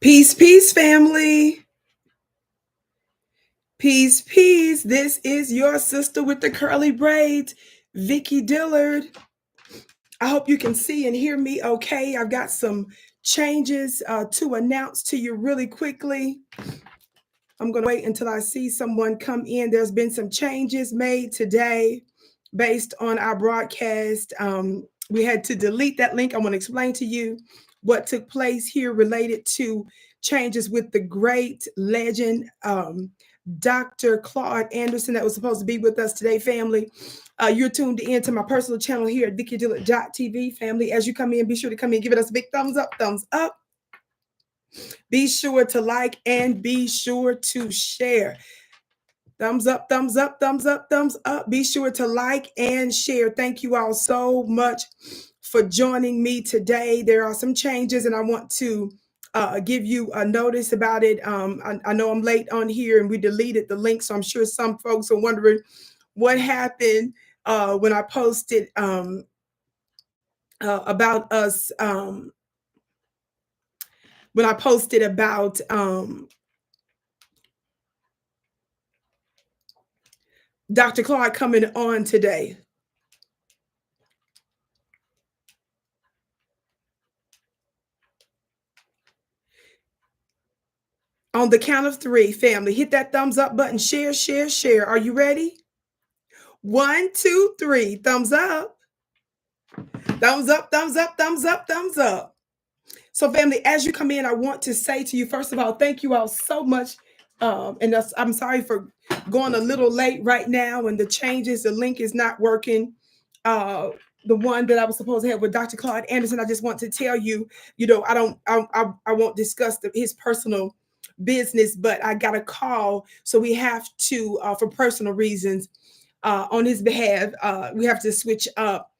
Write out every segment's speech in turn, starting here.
Peace, peace, family. Peace, peace. This is your sister with the curly braids, Vicki Dillard. I hope you can see and hear me okay. I've got some changes to announce to you really quickly. I'm going to wait until I see someone come in. There's been some changes made today based on our broadcast. We had to delete that link. I want to explain to you what took place here related to changes with the great legend, Dr. Claude Anderson, that was supposed to be with us today, family. You're tuned in to my personal channel here at VickiDillard.tv, family. As you come in, be sure to come in, give us a big thumbs up, thumbs up. Be sure to like and be sure to share. Thumbs up, thumbs up, thumbs up, thumbs up. Be sure to like and share. Thank you all so much for joining me today. There are some changes and I want to give you a notice about it. I know I'm late on here and we deleted the link, so I'm sure some folks are wondering what happened when I posted about us, when I posted about Dr. Clark coming on today. On the count of three, family, hit that thumbs up button, share, share, share. Are you ready? 1, 2, 3, thumbs up. Thumbs up, thumbs up, thumbs up, thumbs up. So family, as you come in, I want to say to you, first of all, thank you all so much. And I'm sorry for going a little late right now and the changes, the link is not working. The one that I was supposed to have with Dr. Claude Anderson, I just want to tell you, I won't discuss his personal business, but I got a call. So we have to, for personal reasons, on his behalf, we have to switch up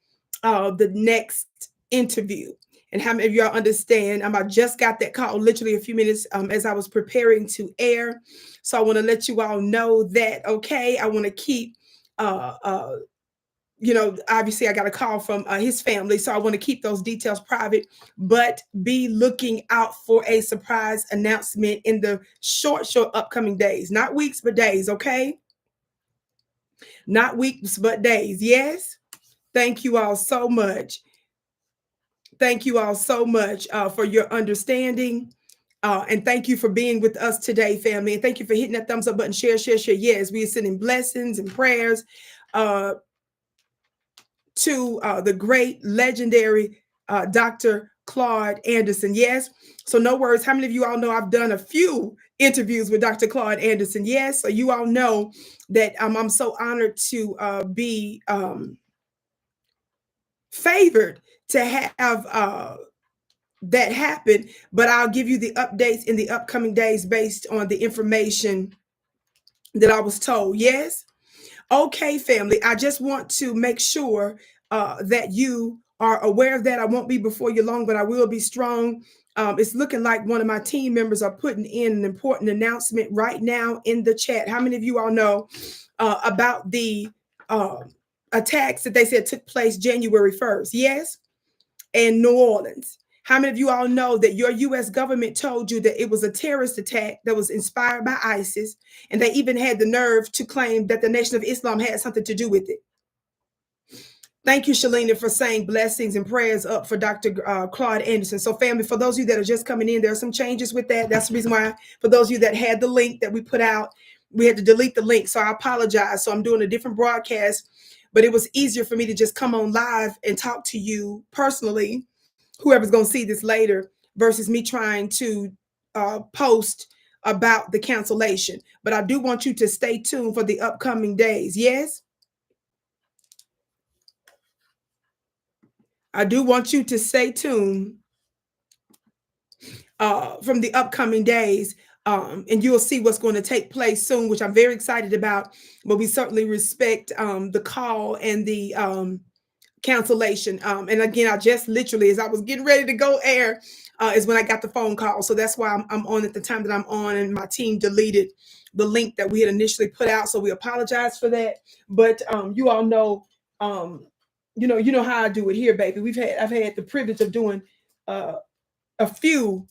the next interview. And how many of y'all understand? I just got that call literally a few minutes as I was preparing to air. So I want to let you all know that, okay, I want to keep, obviously I got a call from his family. So I want to keep those details private, but be looking out for a surprise announcement in the short upcoming days, not weeks, but days, okay? Not weeks, but days. Yes. Thank you all so much. Thank you all so much for your understanding. And thank you for being with us today, family. And thank you for hitting that thumbs up button, share, share, share. Yes, we are sending blessings and prayers to the great, legendary Dr. Claude Anderson. Yes. So no worries. How many of you all know I've done a few interviews with Dr. Claude Anderson? Yes. So you all know that I'm so honored to be favored to have that happen, but I'll give you the updates in the upcoming days based on the information that I was told. Yes. Okay, family. I just want to make sure that you are aware of that. I won't be before you long, but I will be strong. It's looking like one of my team members are putting in an important announcement right now in the chat. How many of you all know about the attacks that they said took place January 1st? Yes. In New Orleans. How many of you all know that your U.S. government told you that it was a terrorist attack that was inspired by ISIS, and they even had the nerve to claim that the Nation of Islam had something to do with it? Thank you, Shalina, for saying blessings and prayers up for Dr. Claude Anderson. So family, for those of you that are just coming in, there are some changes with that. That's the reason why, for those of you that had the link that we put out, we had to delete the link. So I apologize. So I'm doing a different broadcast, but it was easier for me to just come on live and talk to you personally, whoever's going to see this later, versus me trying to post about the cancellation. But I do want you to stay tuned for the upcoming days. Yes. I do want you to stay tuned from the upcoming days. And you'll see what's going to take place soon, which I'm very excited about. But we certainly respect the call and the cancellation. And again, I just literally, as I was getting ready to go air, is when I got the phone call. So that's why I'm on at the time that I'm on, and my team deleted the link that we had initially put out. So we apologize for that. But you all know, you know how I do it here, baby. I've had the privilege of doing a few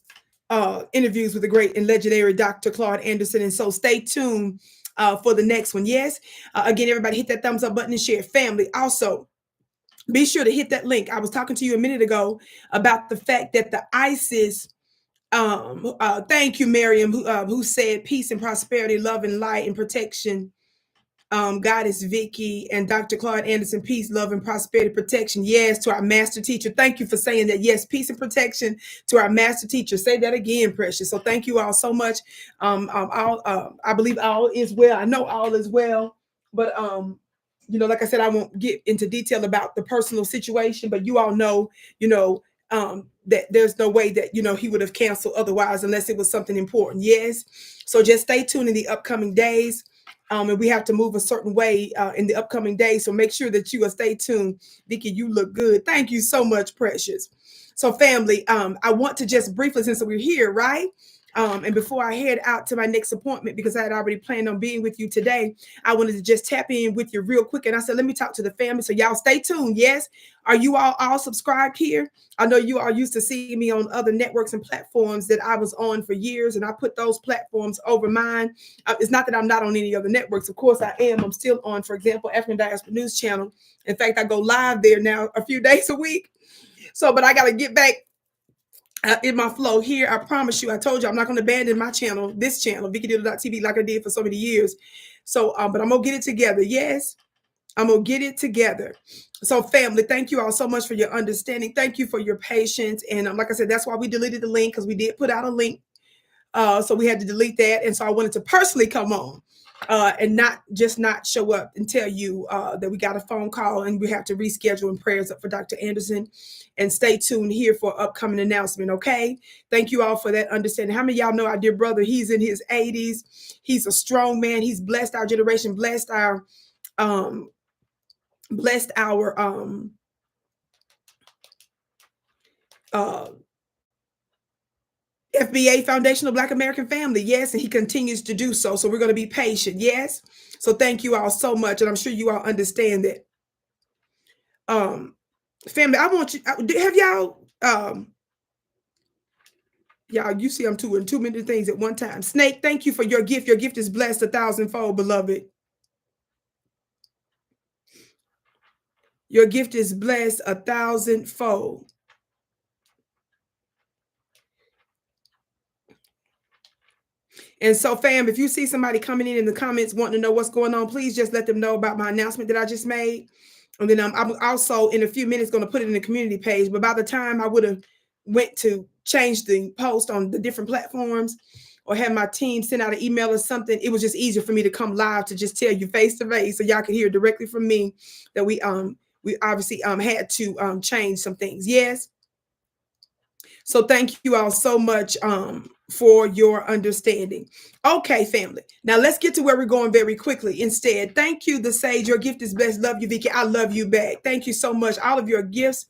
interviews with the great and legendary Dr. Claude Anderson. And so stay tuned for the next one. Yes. Again, everybody hit that thumbs up button and share. Family, also, be sure to hit that link. I was talking to you a minute ago about the fact that the ISIS, thank you, Miriam, who said peace and prosperity, love and light and protection. Goddess Vicki and Dr. Claude Anderson, peace, love, and prosperity, protection. Yes, to our master teacher. Thank you for saying that. Yes, peace and protection to our master teacher. Say that again, precious. So thank you all so much. I believe all is well. I know all is well, but like I said, I won't get into detail about the personal situation, but you all know, that there's no way that, he would have canceled otherwise unless it was something important. Yes. So just stay tuned in the upcoming days. And we have to move a certain way in the upcoming days. So make sure that you stay tuned. Vicki, you look good. Thank you so much, precious. So family, I want to just briefly, since we're here, right? And before I head out to my next appointment, because I had already planned on being with you today, I wanted to just tap in with you real quick. And I said, let me talk to the family. So y'all stay tuned. Yes. Are you all subscribed here? I know you are used to seeing me on other networks and platforms that I was on for years. And I put those platforms over mine. It's not that I'm not on any other networks. Of course I am. I'm still on, for example, African Diaspora News Channel. In fact, I go live there now a few days a week. So, but I got to get back in my flow here. I promise you, I told you I'm not going to abandon my channel, this channel, Vicki Dillard TV, like I did for so many years. So, but I'm going to get it together. Yes, I'm going to get it together. So family, thank you all so much for your understanding. Thank you for your patience. And like I said, that's why we deleted the link, because we did put out a link. So we had to delete that. And so I wanted to personally come on and not show up and tell you that we got a phone call and we have to reschedule, and prayers up for Dr. Anderson. And stay tuned here for upcoming announcement. Okay. Thank you all for that understanding. How many of y'all know our dear brother? He's in his 80s. He's a strong man. He's blessed our generation, blessed our FBA, Foundational Black American Family. Yes. And he continues to do so. So we're going to be patient. Yes. So thank you all so much. And I'm sure you all understand that. Family, I want you, have y'all, you see I'm doing too many things at one time. Snake, thank you for your gift. Your gift is blessed 1,000-fold, beloved. Your gift is blessed 1,000-fold. And so, fam, if you see somebody coming in the comments wanting to know what's going on, please just let them know about my announcement that I just made. And then I'm also in a few minutes going to put it in the community page. But by the time I would have went to change the post on the different platforms or have my team send out an email or something, it was just easier for me to come live to just tell you face to face, so y'all can hear directly from me that we obviously had to change some things. Yes. So thank you all so much for your understanding. Okay, family. Now let's get to where we're going very quickly. Instead, thank you, the sage. Your gift is blessed. Love you, Vicki. I love you back. Thank you so much. All of your gifts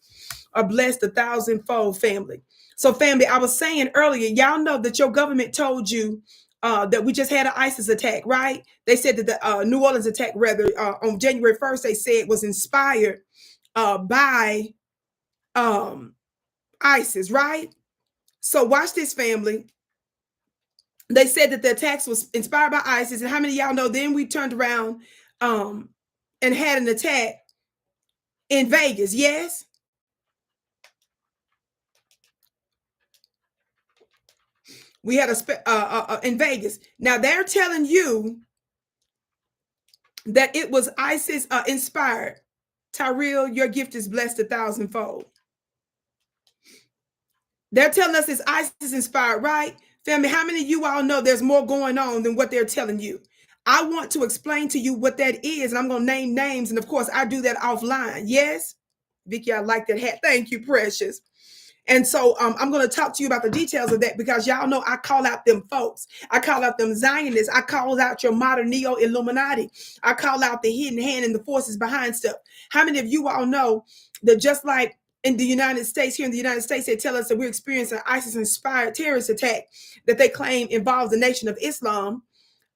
are blessed 1,000-fold, family. So, family, I was saying earlier, y'all know that your government told you that we just had an ISIS attack, right? They said that the New Orleans attack, rather, on January 1st, they said was inspired by ISIS, right? So watch this, family. They said that the attacks was inspired by ISIS. And how many of y'all know then we turned around and had an attack in Vegas? Yes. We had in Vegas. Now they're telling you that it was ISIS inspired. Tyrell, your gift is blessed 1,000-fold. They're telling us it's ISIS inspired, right? Family, how many of you all know there's more going on than what they're telling you? I want to explain to you what that is, and I'm going to name names. And of course, I do that offline. Yes, Vicki, I like that hat. Thank you, precious. And so I'm going to talk to you about the details of that, because y'all know I call out them folks. I call out them Zionists. I call out your modern neo-Illuminati. I call out the hidden hand and the forces behind stuff. How many of you all know that just like in the United States, here in the United States, they tell us that we're experiencing an ISIS-inspired terrorist attack that they claim involves the Nation of Islam.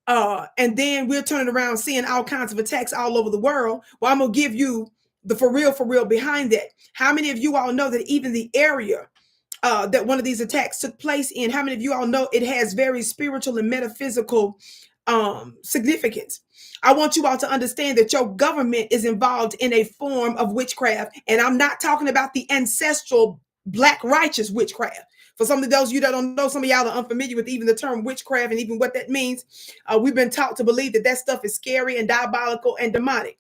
And then we're turning around seeing all kinds of attacks all over the world. Well, I'm going to give you the for real behind that. How many of you all know that even the area that one of these attacks took place in, how many of you all know it has very spiritual and metaphysical significance? I want you all to understand that your government is involved in a form of witchcraft. And I'm not talking about the ancestral black righteous witchcraft. For some of those of you that don't know, some of y'all are unfamiliar with even the term witchcraft and even what that means. We've been taught to believe that that stuff is scary and diabolical and demonic.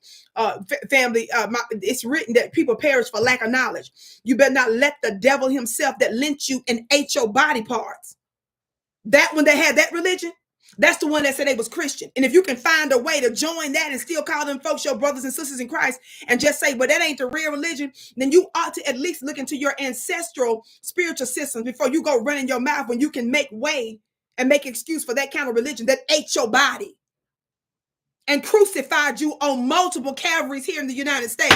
Family, it's written that people perish for lack of knowledge. You better not let the devil himself that lynched you and ate your body parts. That when they had that religion, that's the one that said they was Christian. And if you can find a way to join that and still call them folks your brothers and sisters in Christ and just say, well, that ain't the real religion, then you ought to at least look into your ancestral spiritual systems before you go running your mouth when you can make way and make excuse for that kind of religion that ate your body and crucified you on multiple Calvaries here in the United States.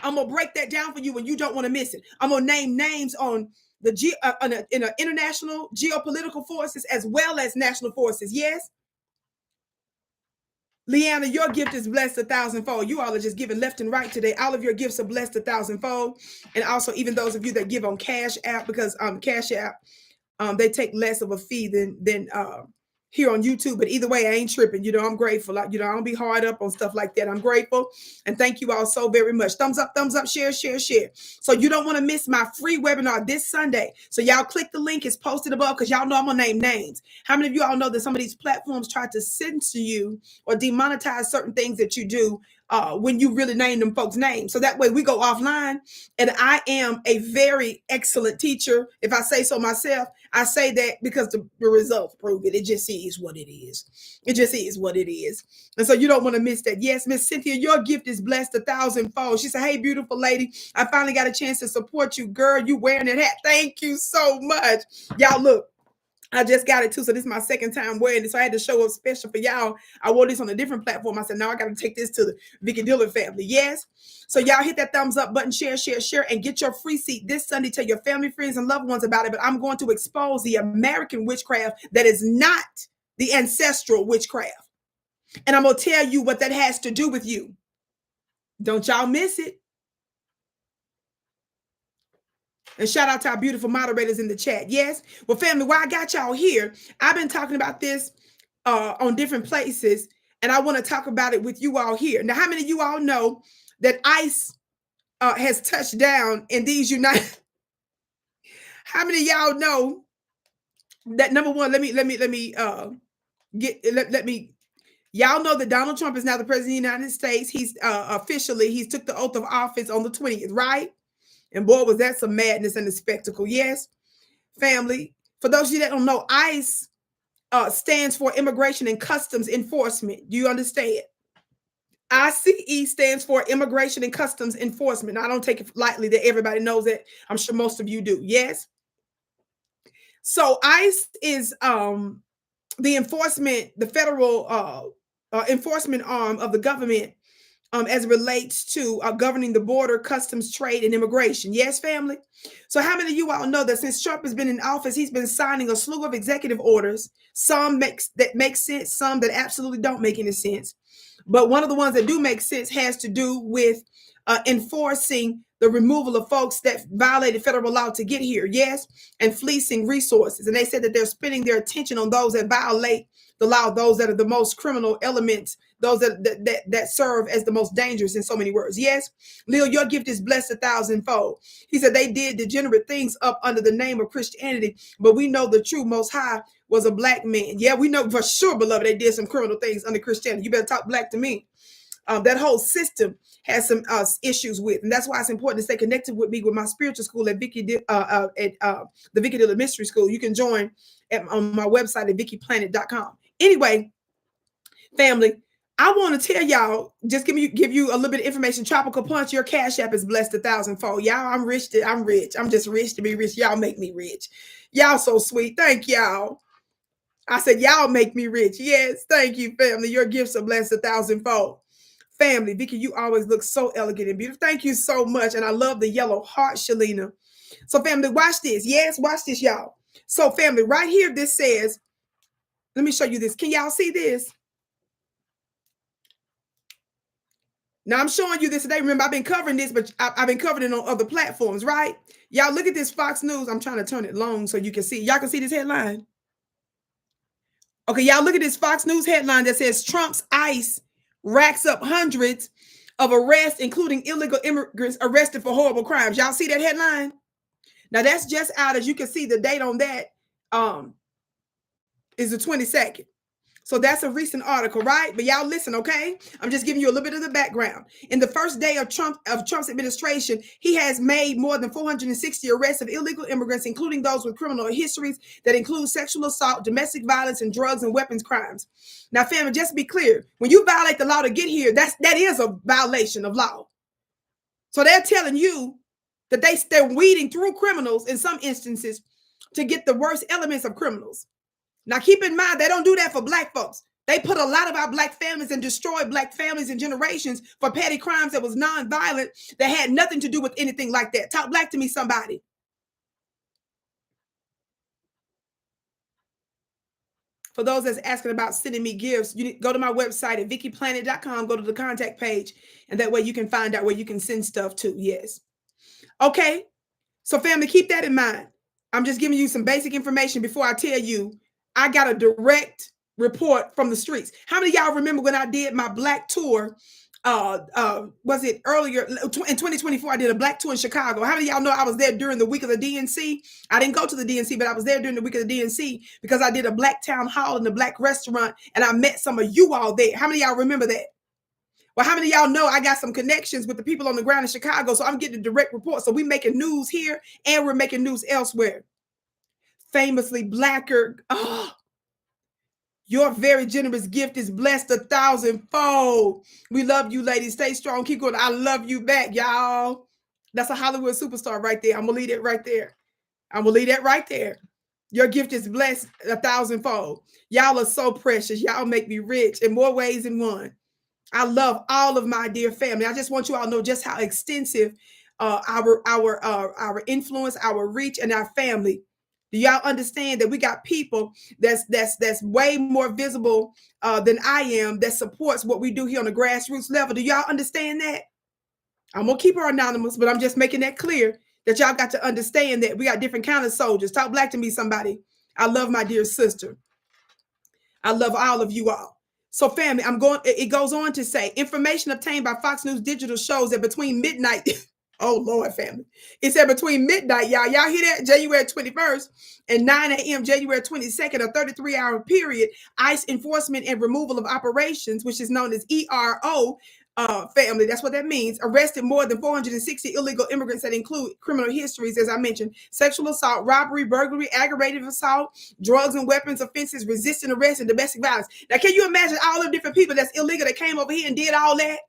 I'm going to break that down for you and you don't want to miss it. I'm going to name names on the international geopolitical forces as well as national forces. Yes. Leanna, your gift is blessed 1,000-fold. You all are just giving left and right today. All of your gifts are blessed 1,000-fold. And also even those of you that give on Cash App, because Cash App, they take less of a fee than here on YouTube. But either way, I ain't tripping. You know, I'm grateful. I don't be hard up on stuff like that. I'm grateful. And thank you all so very much. Thumbs up, share, share, share. So you don't want to miss my free webinar this Sunday. So y'all click the link. It's posted above because y'all know I'm going to name names. How many of you all know that some of these platforms try to censor you or demonetize certain things that you do when you really name them folks' names? So that way we go offline. And I am a very excellent teacher. If I say so myself, I say that because the results prove it. It just is what it is. It just is what it is. And so you don't want to miss that. Yes, Miss Cynthia, your gift is blessed 1,000-fold. She said, hey, beautiful lady, I finally got a chance to support you. Girl, you wearing that hat. Thank you so much. Y'all look. I just got it too. So this is my second time wearing it. So I had to show up special for y'all. I wore this on a different platform. I said, no, I got to take this to the Vicki Dillard family. Yes. So y'all hit that thumbs up button, share, share, share, and get your free seat this Sunday. Tell your family, friends, and loved ones about it. But I'm going to expose the American witchcraft that is not the ancestral witchcraft. And I'm going to tell you what that has to do with you. Don't y'all miss it. And shout out to our beautiful moderators in the chat. Yes. Well, family, while I got y'all here, I've been talking about this on different places, and I want to talk about it with you all here. Now, how many of you all know that ICE has touched down in these United? How many of y'all know that? Number one, let me y'all know that Donald Trump is now the president of the United States. He's he's took the oath of office on the 20th, right? And boy, was that some madness and a spectacle. Yes, family. For those of you that don't know, ICE stands for Immigration and Customs Enforcement. Do you understand? ICE stands for Immigration and Customs Enforcement. I don't take it lightly that everybody knows that. I'm sure most of you do. Yes. So ICE is the enforcement, the federal enforcement arm of the government as it relates to governing the border, customs, trade, and immigration. Yes, family? So how many of you all know that since Trump has been in office, he's been signing a slew of executive orders, some that make sense, some that absolutely don't make any sense. But one of the ones that do make sense has to do with enforcing the removal of folks that violated federal law to get here, yes, and fleecing resources. And they said that they're spending their attention on those that violate the law, those that are the most criminal elements, those that serve as the most dangerous in so many words. Yes, Lil, your gift is blessed 1,000-fold. He said they did degenerate things up under the name of Christianity, but we know the true Most High was a black man. Yeah, we know for sure, beloved, they did some criminal things under Christianity. You better talk black to me. That whole system has some issues with, and that's why it's important to stay connected with me with my spiritual school at the Vicki Dillard Mystery School. You can join on my website at vickiplanet.com. Anyway, family, I want to tell y'all, just give you a little bit of information. Tropical Punch, your Cash App is blessed 1,000-fold. Y'all, I'm rich. I'm rich. I'm just rich to be rich. Y'all make me rich. Y'all so sweet. Thank y'all. I said, y'all make me rich. Yes, thank you, family. Your gifts are blessed 1,000-fold. Family, Vicki, you always look so elegant and beautiful. Thank you so much. And I love the yellow heart, Shalina. So, family, watch this. Yes, watch this, y'all. So, family, right here, this says, let me show you this. Can y'all see this? Now I'm showing you this today. Remember, I've been covering this, but I've been covering it on other platforms, right? Y'all look at this Fox News. I'm trying to turn it long so you can see. Y'all can see this headline. Okay, y'all look at this Fox News headline that says Trump's ICE racks up hundreds of arrests, including illegal immigrants arrested for horrible crimes. Y'all see that headline? Now that's just out. As you can see, the date on that is the 22nd. So that's a recent article, right? But y'all listen, okay? I'm just giving you a little bit of the background. In the first day of Trump's administration, he has made more than 460 arrests of illegal immigrants, including those with criminal histories that include sexual assault, domestic violence, and drugs and weapons crimes. Now, family, just to be clear, when you violate the law to get here, that is a violation of law. So they're telling you that they're weeding through criminals in some instances to get the worst elements of criminals. Now, keep in mind, they don't do that for Black folks. They put a lot of our Black families and destroyed Black families and generations for petty crimes that was nonviolent, that had nothing to do with anything like that. Talk Black to me, somebody. For those that's asking about sending me gifts, you go to my website at vickiplanet.com, go to the contact page, and that way you can find out where you can send stuff to. Yes. Okay. So, family, keep that in mind. I'm just giving you some basic information before I tell you I got a direct report from the streets. How many of y'all remember when I did my Black tour? Was it earlier in 2024? I did a Black tour in Chicago. How many of y'all know I was there during the week of the DNC? I didn't go to the DNC, but I was there during the week of the DNC because I did a Black town hall in a Black restaurant, and I met some of you all there. How many of y'all remember that? Well, how many of y'all know I got some connections with the people on the ground in Chicago? So I'm getting a direct report. So we're making news here and we're making news elsewhere. Famously Blacker. Oh, your very generous gift is blessed 1,000-fold. We love you, ladies. Stay strong. Keep going. I love you back, y'all. That's a Hollywood superstar right there. I'm going to leave it right there. I'm going to leave that right there. Your gift is blessed 1,000-fold. Y'all are so precious. Y'all make me rich in more ways than one. I love all of my dear family. I just want you all to know just how extensive our influence, our reach, and our family. Do y'all understand that we got people that's way more visible than I am, that supports what we do here on the grassroots level? Do y'all understand that? I'm gonna keep her anonymous, but I'm just making that clear that y'all got to understand that we got different kind of soldiers. Talk Black to me, somebody. I love my dear sister. I love all of you all. So, family, it goes on to say, information obtained by Fox News Digital shows that between midnight, oh Lord, family, it said between midnight, y'all hear that? January 21st and 9 a.m. January 22nd, a 33-hour period, ICE enforcement and removal of operations, which is known as ERO, family, that's what that means, arrested more than 460 illegal immigrants that include criminal histories, as I mentioned, sexual assault, robbery, burglary, aggravated assault, drugs and weapons offenses, resisting arrest, and domestic violence. Now, can you imagine all the different people that's illegal that came over here and did all that?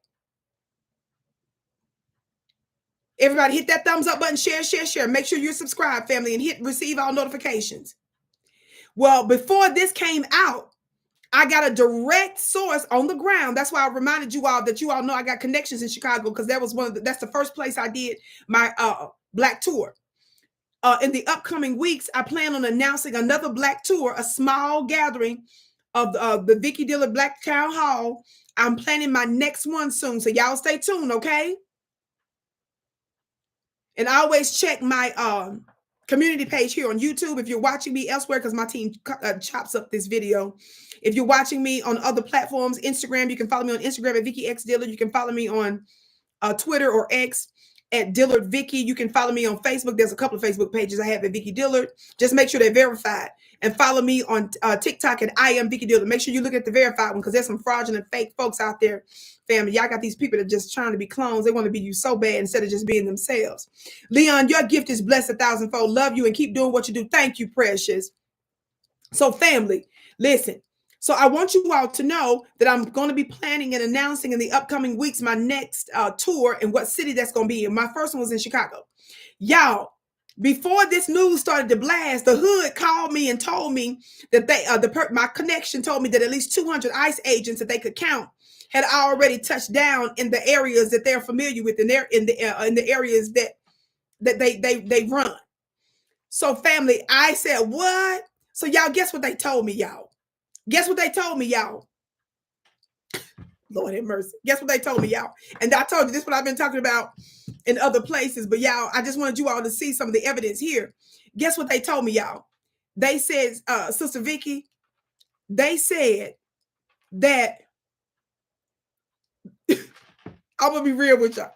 Everybody hit that thumbs up button, share. Make sure you're subscribed, family, and hit receive all notifications. Well, before this came out, I got a direct source on the ground. That's why I reminded you all that you all know I got connections in Chicago, because that was that's the first place I did my Black tour. In the upcoming weeks, I plan on announcing another Black tour, a small gathering of the Vicki Dillard Black Town Hall. I'm planning my next one soon, so y'all stay tuned, okay? And I always check my community page here on YouTube if you're watching me elsewhere, because my team chops up this video. If you're watching me on other platforms, Instagram, you can follow me on Instagram at Vicki X Dillard. You can follow me on Twitter or X at Dillard Vicki. You can follow me on Facebook. There's a couple of Facebook pages I have at Vicki Dillard. Just make sure they're verified. And follow me on TikTok at I am Vicki Dillard. Make sure you look at the verified one, because there's some fraudulent fake folks out there, family. Y'all got these people that are just trying to be clones. They want to be you so bad instead of just being themselves. Leon, your gift is blessed 1,000-fold. Love you and keep doing what you do. Thank you, precious. So, family, listen. So I want you all to know that I'm going to be planning and announcing in the upcoming weeks my next tour and what city that's going to be in. My first one was in Chicago. Y'all, before this news started to blast, the hood called me and told me that my connection told me that at least 200 ICE agents that they could count had already touched down in the areas that they're familiar with, in the areas that they run. So, family, I said, what? So, y'all, guess what they told me, y'all? Guess what they told me, y'all? Lord have mercy. Guess what they told me, y'all? And I told you this is what I've been talking about in other places, but y'all, I just wanted you all to see some of the evidence here. Guess what they told me, y'all? They said, Sister Vicki, they said that I'm gonna be real with y'all.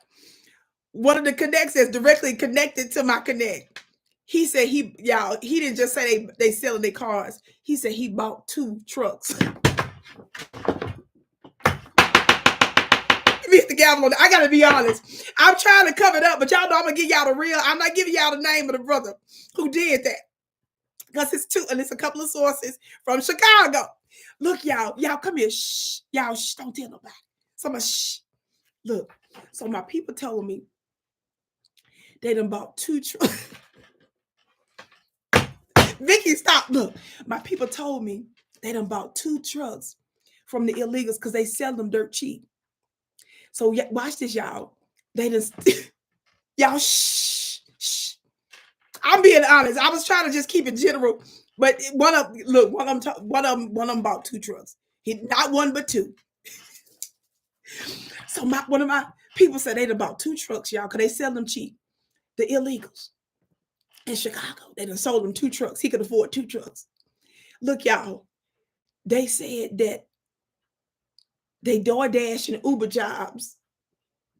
One of the connects that's directly connected to my connect. He said he didn't just say they selling their cars. He said he bought 2 trucks. Mr. Gavel, I gotta be honest. I'm trying to cover it up, but y'all know I'm gonna give y'all the real. I'm not giving y'all the name of the brother who did that. Because it's 2, and it's a couple of sources from Chicago. Look, y'all come here. Shh. Y'all, shh, don't tell nobody. Somebody, shh. Look, so my people told me they done bought 2 trucks. Vicki, stop. Look, my people told me they done bought 2 trucks from the illegals because they sell them dirt cheap. So watch this, y'all. They just, y'all, shh. I'm being honest. I was trying to just keep it general, but one of them bought 2 trucks. Not 1, but 2. So one of my people said they done bought 2 trucks, y'all, because they sell them cheap. The illegals in Chicago, they done sold them 2 trucks. He could afford 2 trucks. Look, y'all, they said that they DoorDash and Uber jobs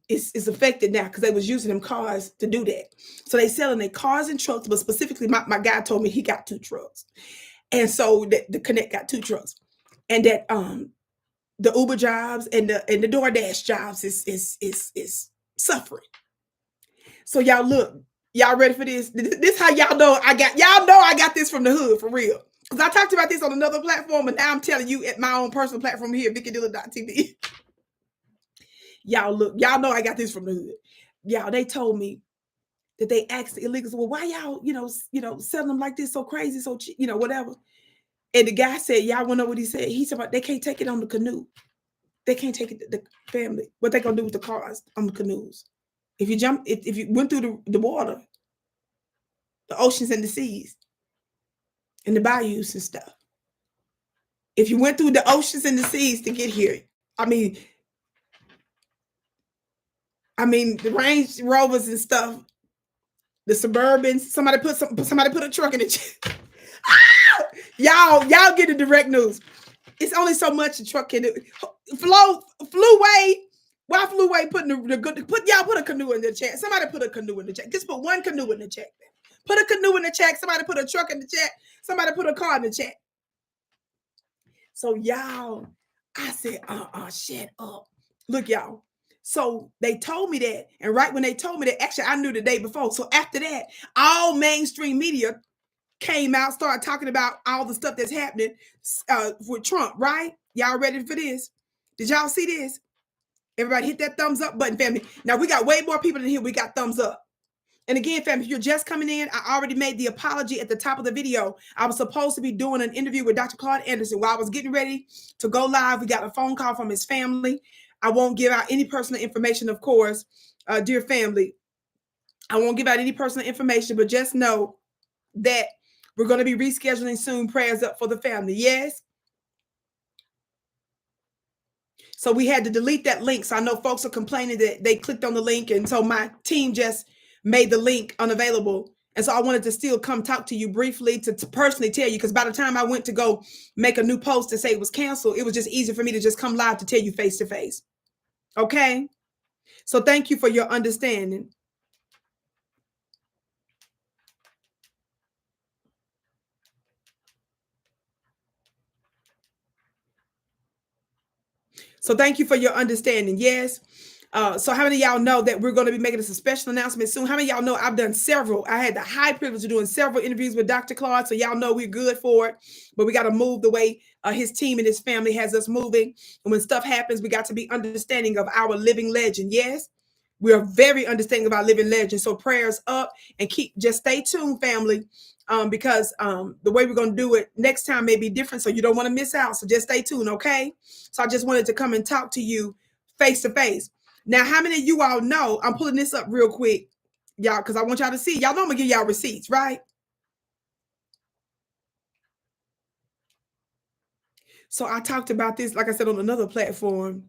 is affected now because they was using them cars to do that. So they selling their cars and trucks, but specifically my guy told me he got 2 trucks. And so the Connect got 2 trucks. And that the Uber jobs and the DoorDash jobs is suffering. So y'all look, y'all ready for this? This how y'all know I got this from the hood for real. Because I talked about this on another platform, and now I'm telling you at my own personal platform here, VickiDillard.tv. Y'all look, y'all know I got this from the hood. Y'all, they told me that they asked the illegals, well, why y'all, selling them like this so crazy, so cheap, whatever. And the guy said, y'all wanna know what he said? He said, they can't take it on the canoe. They can't take it to the family. What they gonna do with the cars on the canoes? If you went through the water, the oceans and the seas, and the bayous and stuff. If you went through the oceans and the seas to get here, I mean the Range Rovers and stuff, the Suburbans. Somebody put a truck in the y'all get the direct news. It's only so much a truck can do. Fluway. Why Fluway putting put a canoe in the chat? Somebody put a canoe in the chat. Just put 1 canoe in the chat. Put a canoe in the chat. Somebody put a truck in the chat. Somebody put a car in the chat. So y'all, I said, shut up. Look, y'all. So they told me that, and right when they told me that, actually I knew the day before. So after that, all mainstream media came out, started talking about all the stuff that's happening with Trump, right? Y'all ready for this? Did y'all see this? Everybody hit that thumbs up button, family. Now we got way more people than here. We got thumbs up. And again, family, if you're just coming in, I already made the apology at the top of the video. I was supposed to be doing an interview with Dr. Claude Anderson. While I was getting ready to go live, we got a phone call from his family. I won't give out any personal information, of course, dear family. I won't give out any personal information, but just know that we're going to be rescheduling soon. Prayers up for the family. Yes. So we had to delete that link. So I know folks are complaining that they clicked on the link. And so my team just made the link unavailable. And so I wanted to still come talk to you briefly to personally tell you, because by the time I went to go make a new post to say it was canceled, it was just easier for me to just come live to tell you face to face. Okay. So thank you for your understanding. So thank you for your understanding. Yes. So how many of y'all know that we're going to be making this a special announcement soon? How many of y'all know I've done several? I had the high privilege of doing several interviews with Dr. Claude. So y'all know we're good for it, but we got to move the way his team and his family has us moving. And when stuff happens, we got to be understanding of our living legend. Yes. We are very understanding of our living legend. So prayers up and just stay tuned, family. Because the way we're going to do it next time may be different. So you don't want to miss out. So just stay tuned. Okay. So I just wanted to come and talk to you face to face. Now, how many of you all know, I'm pulling this up real quick, y'all, because I want y'all to see. Y'all know I'm going to give y'all receipts, right? So I talked about this, like I said, on another platform.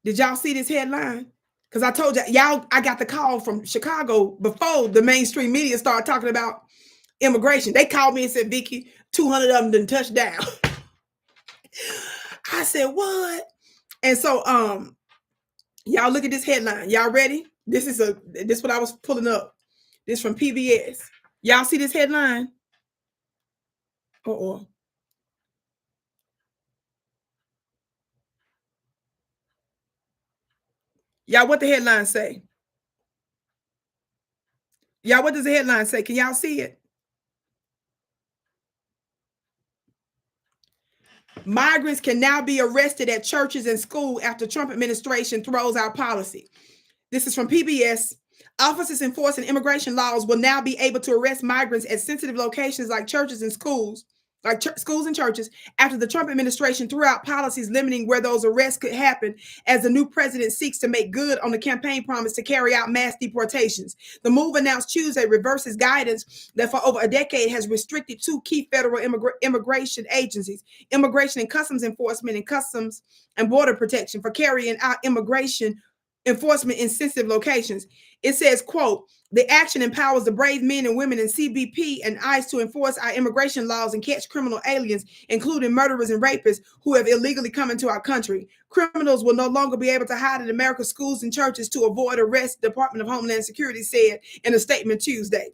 Did y'all see this headline? Because I told y'all, I got the call from Chicago before the mainstream media started talking about immigration. They called me and said, Vicki, 200 of them didn't touch down. I said, what? And so, y'all look at this headline. Y'all ready? This is what I was pulling up. This from PBS. Y'all see this headline? Uh-oh. Y'all, what the headline say? Y'all, what does the headline say? Can y'all see it? Migrants can now be arrested at churches and schools after Trump administration throws out policy. This is from PBS. Officers enforcing immigration laws will now be able to arrest migrants at sensitive locations like churches and schools, schools and churches, after the Trump administration threw out policies limiting where those arrests could happen as the new president seeks to make good on the campaign promise to carry out mass deportations. The move announced Tuesday reverses guidance that for over a decade has restricted two key federal immigration agencies, Immigration and Customs Enforcement and Customs and Border Protection, for carrying out immigration enforcement in sensitive locations. It says, quote, the action empowers the brave men and women in CBP and ICE to enforce our immigration laws and catch criminal aliens, including murderers and rapists who have illegally come into our country. Criminals will no longer be able to hide in America's schools and churches to avoid arrest, the Department of Homeland Security said in a statement Tuesday.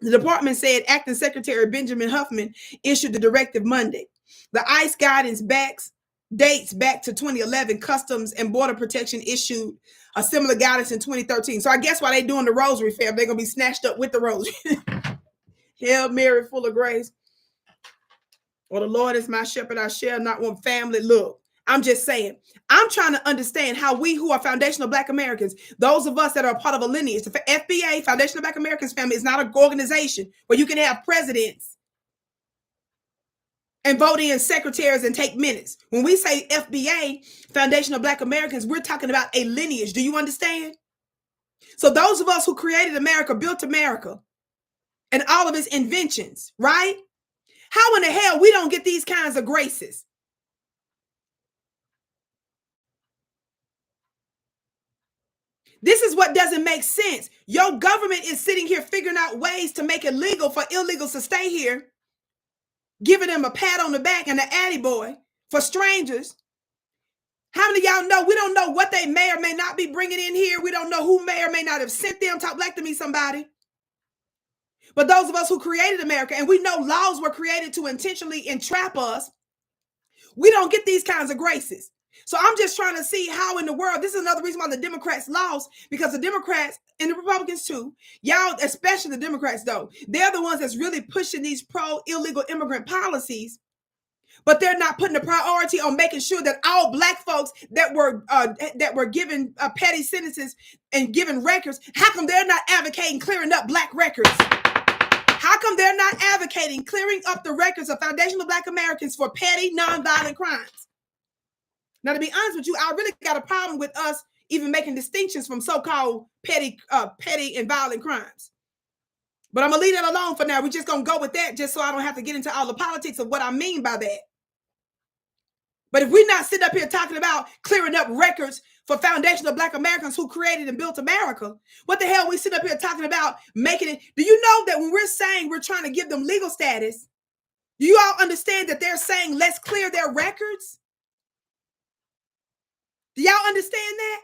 The department said Acting Secretary Benjamin Huffman issued the directive Monday. The ICE guidance dates back to 2011. Customs and Border Protection issued a similar guidance in 2013. So I guess while they're doing the rosary fair, they're going to be snatched up with the rosary. Hail Mary, full of grace. Or the Lord is my shepherd, I shall not want. Family. Look, I'm just saying, I'm trying to understand how we who are foundational Black Americans, those of us that are a part of a lineage, the FBA, Foundational Black Americans family, is not an organization where you can have presidents and vote in secretaries and take minutes. When we say FBA, Foundational Black Americans, we're talking about a lineage. Do you understand? So those of us who created America, built America, and all of its inventions, right? How in the hell we don't get these kinds of graces? This is what doesn't make sense. Your government is sitting here figuring out ways to make it legal for illegals to stay here, giving them a pat on the back and an addy boy for strangers. How many of y'all know we don't know what they may or may not be bringing in here? We don't know who may or may not have sent them. Talk black to me, somebody. But those of us who created America, and we know laws were created to intentionally entrap us, we don't get these kinds of graces. So I'm just trying to see how in the world, this is another reason why the Democrats lost, because the Democrats and the Republicans too, y'all, especially the Democrats though, they're the ones that's really pushing these pro-illegal immigrant policies, but they're not putting the priority on making sure that all Black folks that were given petty sentences and given records, how come they're not advocating clearing up Black records? How come they're not advocating clearing up the records of foundational Black Americans for petty, nonviolent crimes? Now, to be honest with you, I really got a problem with us even making distinctions from so-called petty and violent crimes. But I'm going to leave that alone for now. We're just going to go with that just so I don't have to get into all the politics of what I mean by that. But if we're not sitting up here talking about clearing up records for foundational Black Americans who created and built America, what the hell are we sitting up here talking about making it? Do you know that when we're saying we're trying to give them legal status, do you all understand that they're saying let's clear their records? Do y'all understand that?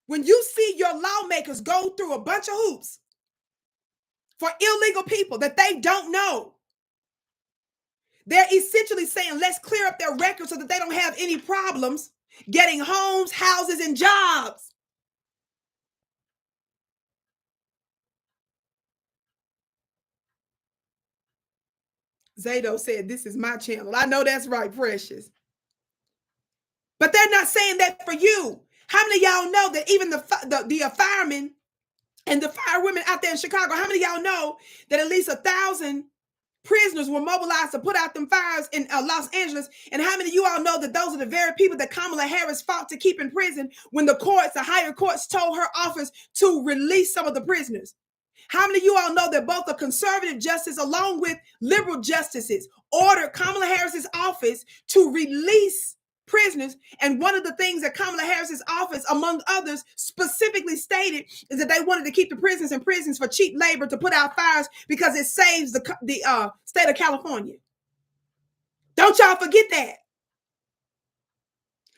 When you see your lawmakers go through a bunch of hoops for illegal people that they don't know, they're essentially saying, let's clear up their records so that they don't have any problems getting homes, houses, and jobs. Zato said, this is my channel. I know that's right, Precious. But they're not saying that for you. How many of y'all know that even the firemen and the firewomen out there in Chicago, how many of y'all know that at least 1,000 prisoners were mobilized to put out them fires in Los Angeles? And how many of you all know that those are the very people that Kamala Harris fought to keep in prison when the higher courts told her office to release some of the prisoners? How many of you all know that both a conservative justice along with liberal justices ordered Kamala Harris's office to release prisoners. And one of the things that Kamala Harris's office, among others, specifically stated is that they wanted to keep the prisoners in prisons for cheap labor to put out fires because it saves the state of California. Don't y'all forget that.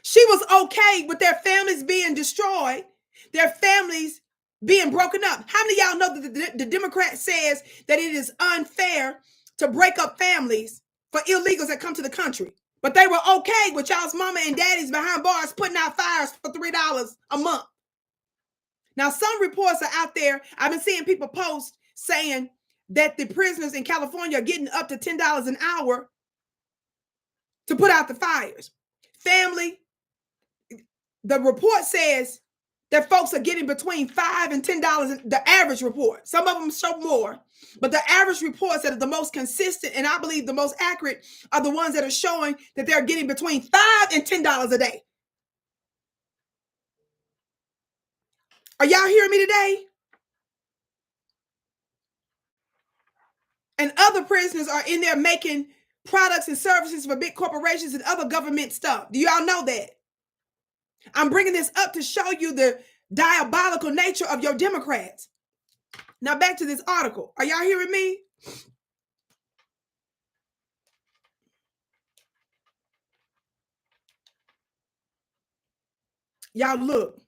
She was okay with their families being destroyed, their families being broken up. How many of y'all know that the Democrat says that it is unfair to break up families for illegals that come to the country? But they were okay with y'all's mama and daddies behind bars putting out fires for $3 a month. Now, some reports are out there. I've been seeing people post saying that the prisoners in California are getting up to $10 an hour to put out the fires. Family, the report says that folks are getting between $5 and $10, the average report. Some of them show more, but the average reports that are the most consistent and I believe the most accurate are the ones that are showing that they're getting between $5 and $10 a day. Are y'all hearing me today? And other prisoners are in there making products and services for big corporations and other government stuff. Do y'all know that? I'm bringing this up to show you the diabolical nature of your Democrats. Now back to this article. Are y'all hearing me? Y'all look.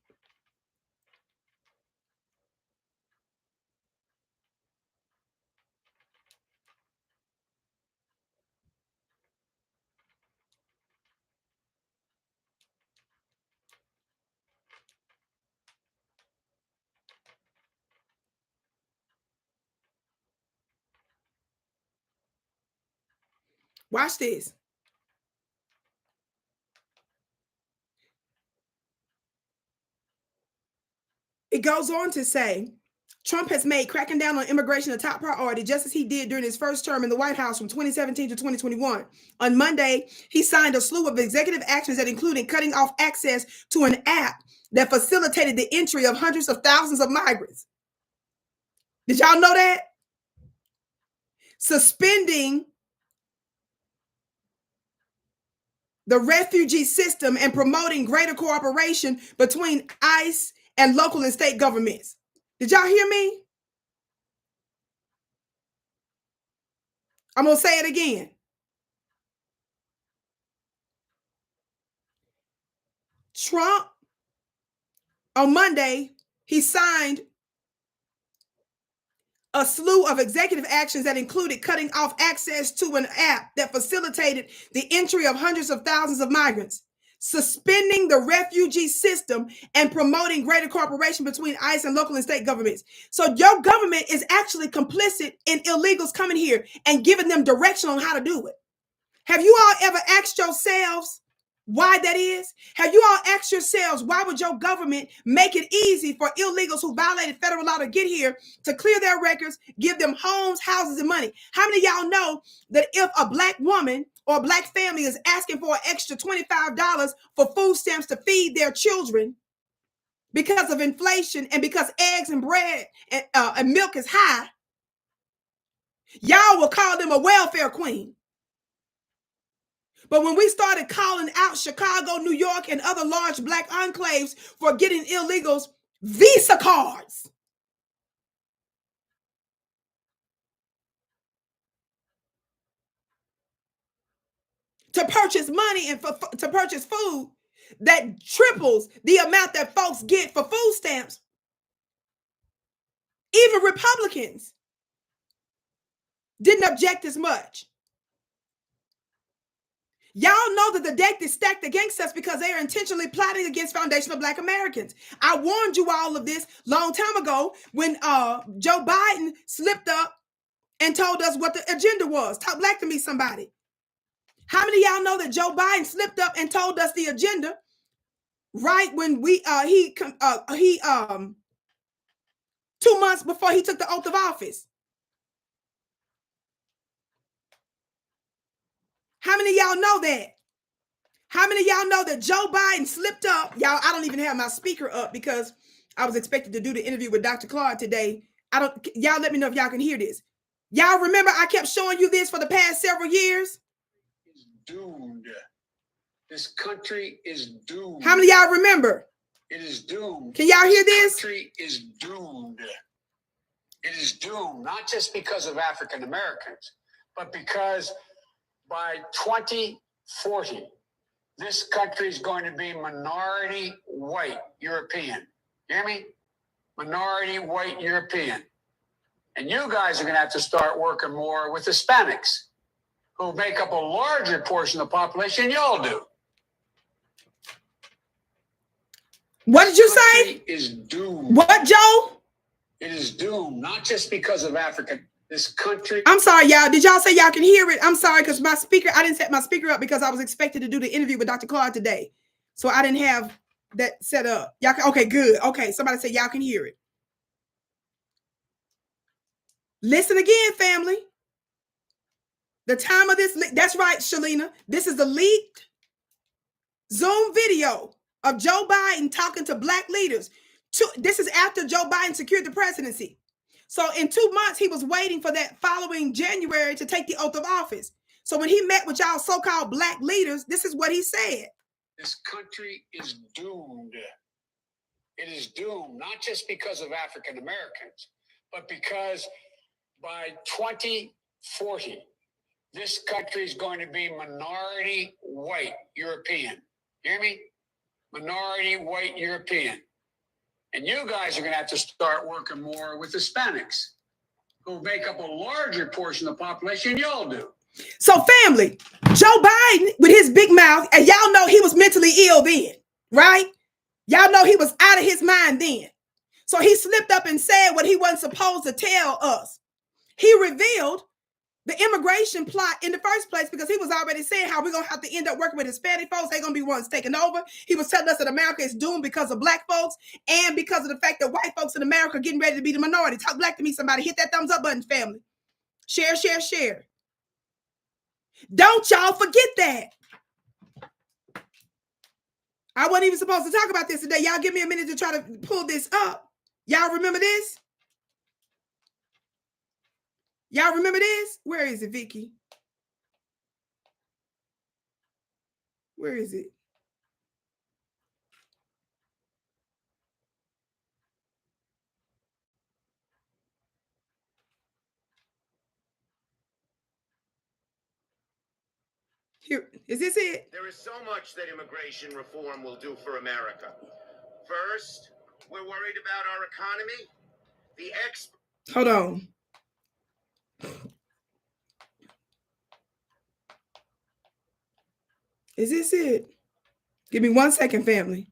Watch this. It goes on to say, Trump has made cracking down on immigration a top priority, just as he did during his first term in the White House from 2017 to 2021. On Monday, he signed a slew of executive actions that included cutting off access to an app that facilitated the entry of hundreds of thousands of migrants. Did y'all know that? Suspending the refugee system and promoting greater cooperation between ICE and local and state governments. Did y'all hear me? I'm going to say it again. Trump, on Monday, he signed a slew of executive actions that included cutting off access to an app that facilitated the entry of hundreds of thousands of migrants, suspending the refugee system, and promoting greater cooperation between ICE and local and state governments. So your government is actually complicit in illegals coming here and giving them direction on how to do it. Have you all ever asked yourselves why that is? Have you all asked yourselves, why would your government make it easy for illegals who violated federal law to get here, to clear their records, give them homes, houses, and money? How many of y'all know that if a Black woman or a Black family is asking for an extra $25 for food stamps to feed their children because of inflation and because eggs and bread and milk is high, y'all will call them a welfare queen? But when we started calling out Chicago, New York, and other large Black enclaves for getting illegals Visa cards, to purchase money and to purchase food that triples the amount that folks get for food stamps, even Republicans didn't object as much. Y'all know that the deck is stacked against us because they are intentionally plotting against foundational Black Americans. I warned you all of this long time ago when Joe Biden slipped up and told us what the agenda was. Talk black to me, somebody. How many of y'all know that Joe Biden slipped up and told us the agenda right when he 2 months before he took the oath of office? How many of y'all know that? How many of y'all know that Joe Biden slipped up? Y'all, I don't even have my speaker up because I was expected to do the interview with Dr. Claude today. Y'all let me know if y'all can hear this. Y'all remember I kept showing you this for the past several years? Doomed. This country is doomed. How many of y'all remember? It is doomed. Can y'all hear this? This country is doomed. It is doomed, not just because of African Americans, but because by 2040, this country is going to be minority white European. You hear me? Minority white European. And you guys are going to have to start working more with Hispanics, who make up a larger portion of the population than y'all do. What did you say? It is doomed. What, Joe? It is doomed, not just because of African. This country. I'm sorry, y'all. Did y'all say y'all can hear it? I'm sorry, because my speaker, I didn't set my speaker up because I was expected to do the interview with Dr. Claude today. So I didn't have that set up. Y'all can, okay, good. Okay, somebody said y'all can hear it. Listen again, family. The time of this, that's right, Shalina. This is the leaked Zoom video of Joe Biden talking to black leaders. This is after Joe Biden secured the presidency. So in 2 months, he was waiting for that following January to take the oath of office. So when he met with y'all so-called black leaders, this is what he said. This country is doomed. It is doomed, not just because of African Americans, but because by 2040, this country is going to be minority white European. You hear me? Minority white European. And you guys are going to have to start working more with Hispanics, who make up a larger portion of the population than y'all do. So family, Joe Biden with his big mouth, and y'all know he was mentally ill then, right? Y'all know he was out of his mind then. So he slipped up and said what he wasn't supposed to tell us. He revealed the immigration plot in the first place because he was already saying how we're going to have to end up working with Hispanic folks. They're going to be ones taking over. He was telling us that America is doomed because of black folks and because of the fact that white folks in America are getting ready to be the minority. Talk black to me, somebody. Hit that thumbs up button, family. Share, share, share. Don't y'all forget that. I wasn't even supposed to talk about this today. Y'all give me a minute to try to pull this up. Y'all remember this? Y'all remember this? Where is it, Vicki? Where is it? Here, is this it? There is so much that immigration reform will do for America. First, we're worried about our economy. Hold on. Is this it? Give me 1 second, family.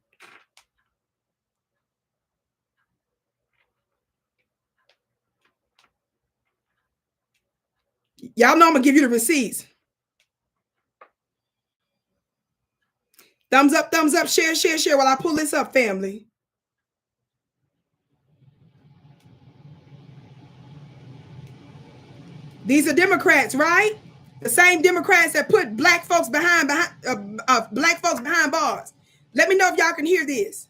Y'all know I'm gonna give you the receipts. Thumbs up, share, share, share while I pull this up, family. These are Democrats, right? The same Democrats that put black folks behind bars. Let me know if y'all can hear this.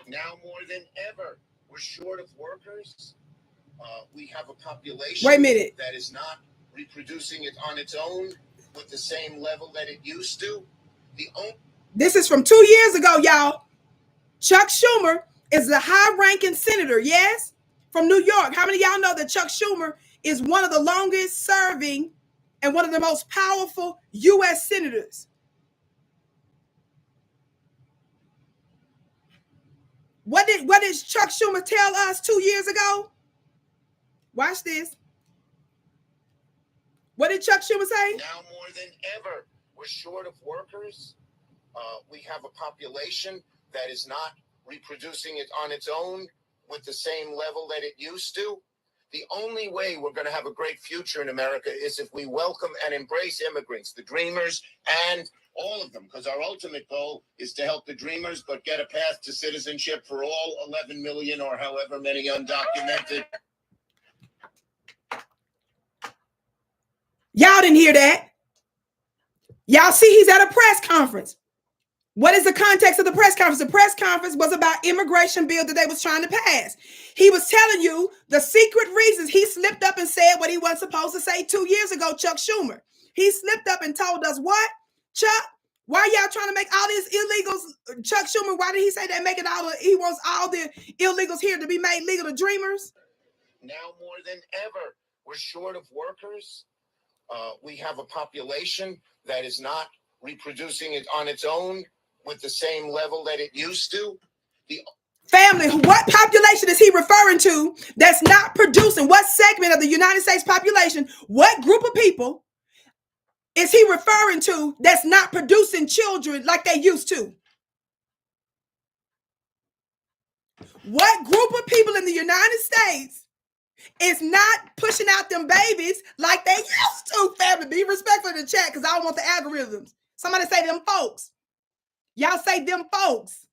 Now more than ever, we're short of workers. We have a population Wait a minute. that is not reproducing it on its own with the same level that it used to. This is from 2 years ago, y'all. Chuck Schumer is the high-ranking senator, yes, from New York. How many of y'all know that Chuck Schumer is one of the longest serving and one of the most powerful U.S. senators? What did Chuck Schumer tell us 2 years ago? Watch this. What did Chuck Schumer say? Now more than ever, we're short of workers. We have a population that is not reproducing it on its own with the same level that it used to. The only way we're going to have a great future in America is if we welcome and embrace immigrants, the dreamers, and all of them, because our ultimate goal is to help the dreamers, but get a path to citizenship for all 11 million or however many undocumented. Y'all didn't hear that. Y'all see he's at a press conference. What is the context of the press conference? The press conference was about immigration bill that they was trying to pass. He was telling you the secret reasons he slipped up and said what he wasn't supposed to say 2 years ago, Chuck Schumer. He slipped up and told us what? Chuck, Why y'all trying to make all these illegals? Chuck Schumer, why did he say that? He wants all the illegals here to be made legal to dreamers. Now more than ever, we're short of workers. We have a population that is not reproducing it on its own with the same level that it used to. Family, what population is he referring to that's not producing? What segment of the United States population, what group of people is he referring to that's not producing children like they used to? What group of people in the United States is not pushing out them babies like they used to? Family, be respectful in the chat because I don't want the algorithms. Somebody say them folks. Y'all say them folks.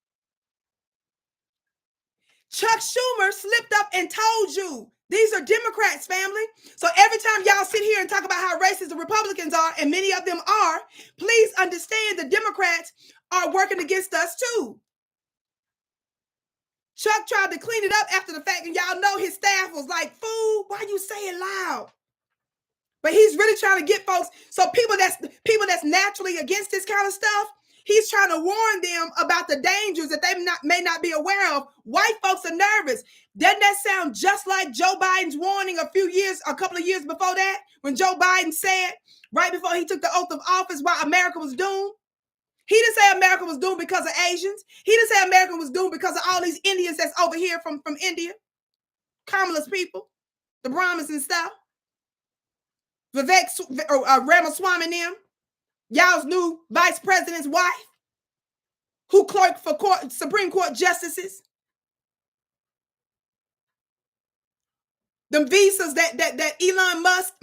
Chuck Schumer slipped up and told you these are Democrats, family. So every time y'all sit here and talk about how racist the Republicans are, and many of them are, please understand the Democrats are working against us too. Chuck tried to clean it up after the fact, and y'all know his staff was like, "Fool, why you say it loud?" But he's really trying to get folks. So people that's naturally against this kind of stuff, he's trying to warn them about the dangers that they may not be aware of. White folks are nervous. Doesn't that sound just like Joe Biden's warning a couple of years before that, when Joe Biden said right before he took the oath of office why America was doomed? He didn't say America was doomed because of Asians. He didn't say America was doomed because of all these Indians that's over here from India, Kamala's people, the Brahmins and stuff. Vivek Ramaswamy and them, y'all's new vice president's wife, who clerked for Supreme Court justices. Them visas that Elon Musk,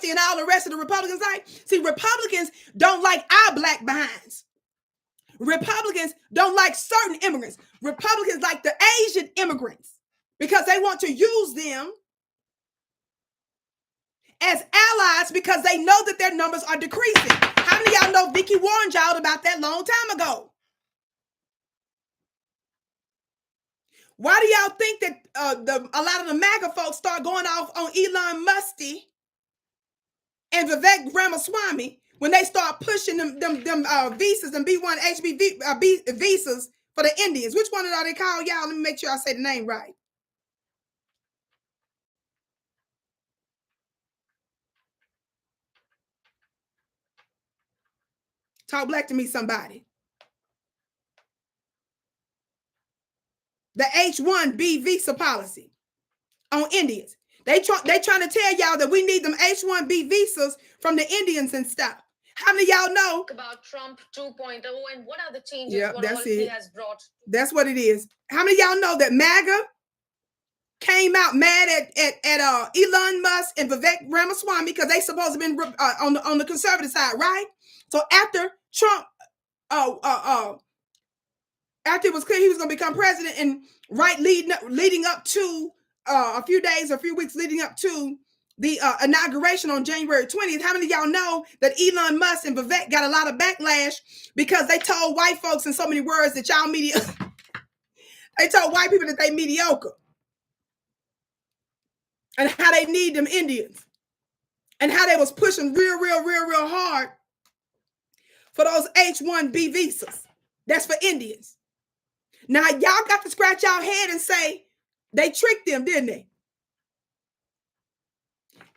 and all the rest of the Republicans like. See, Republicans don't like our black behinds. Republicans don't like certain immigrants. Republicans like the Asian immigrants because they want to use them as allies because they know that their numbers are decreasing. How many of y'all know Vicki warned y'all about that long time ago? Why do y'all think that a lot of the MAGA folks start going off on Elon Musk and Vivek Ramaswamy when they start pushing them visas, them B1 HB visas for the Indians? Which one are they called, y'all? Let me make sure I say the name right. Talk black to me, somebody. The H-1B visa policy on Indians. They trying to tell y'all that we need them H-1B visas from the Indians and stuff. How many of y'all know about Trump 2.0 and what are the changes he has brought? That's what it is. How many of y'all know that MAGA came out mad at Elon Musk and Vivek Ramaswamy because they supposed to have been on the conservative side, right? So after Trump, after it was clear he was going to become president, and right leading up to a few weeks leading up to the inauguration on January 20th, how many of y'all know that Elon Musk and Vivek got a lot of backlash because they told white folks in so many words that y'all they told white people that they mediocre and how they need them Indians and how they was pushing real hard for those H-1B visas. That's for Indians. Now, y'all got to scratch y'all head and say, they tricked them, didn't they?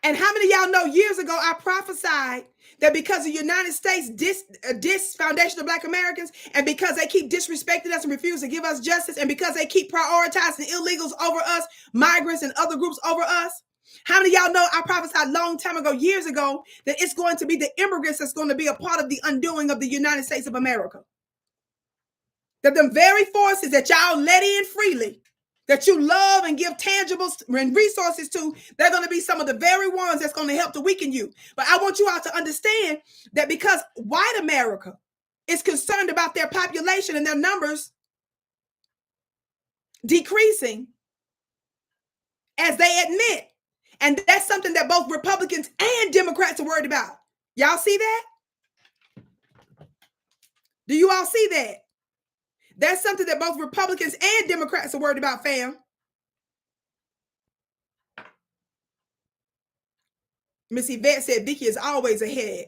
And how many of y'all know years ago I prophesied that because the United States dis foundation of Black Americans, and because they keep disrespecting us and refuse to give us justice, and because they keep prioritizing illegals over us, migrants and other groups over us, how many of y'all know I prophesied long time ago, years ago, that it's going to be the immigrants that's going to be a part of the undoing of the United States of America? That them very forces that y'all let in freely, that you love and give tangible and resources to, they're going to be some of the very ones that's going to help to weaken you. But I want you all to understand that because white America is concerned about their population and their numbers decreasing, as they admit, and that's something that both Republicans and Democrats are worried about. Y'all see that? Do you all see that? That's something that both Republicans and Democrats are worried about, fam. Miss Yvette said Vicki is always ahead.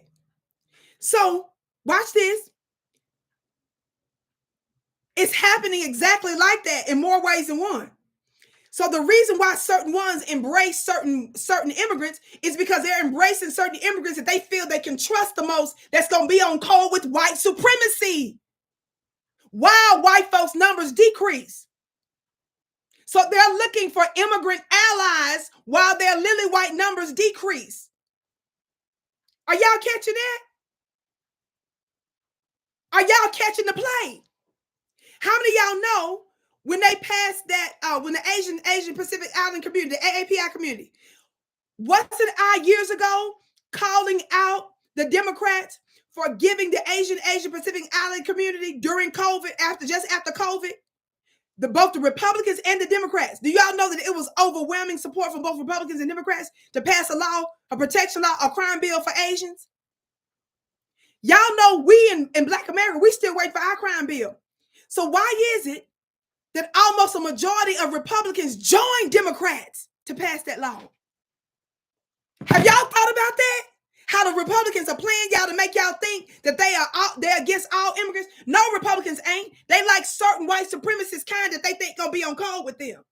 So Watch this. It's happening exactly like that in more ways than one. So the reason why certain ones embrace certain immigrants is because they're embracing certain immigrants that they feel they can trust the most, that's going to be on code with white supremacy. While white folks' numbers decrease. So they're looking for immigrant allies while their lily white numbers decrease. Are y'all catching that? Are y'all catching the play? How many of y'all know when they passed that, when the Asian Pacific Island community, the AAPI community, wasn't I years ago calling out the Democrats for giving the Asian Pacific Island community during COVID, just after COVID? Both the Republicans and the Democrats. Do y'all know that it was overwhelming support from both Republicans and Democrats to pass a law, a protection law, a crime bill for Asians? Y'all know we in Black America, we still wait for our crime bill. So why is it that almost a majority of Republicans joined Democrats to pass that law? Have y'all thought about that? How the Republicans are playing y'all to make y'all think that they're against all immigrants? No, Republicans ain't. They like certain white supremacist kind that they think gonna be on call with them.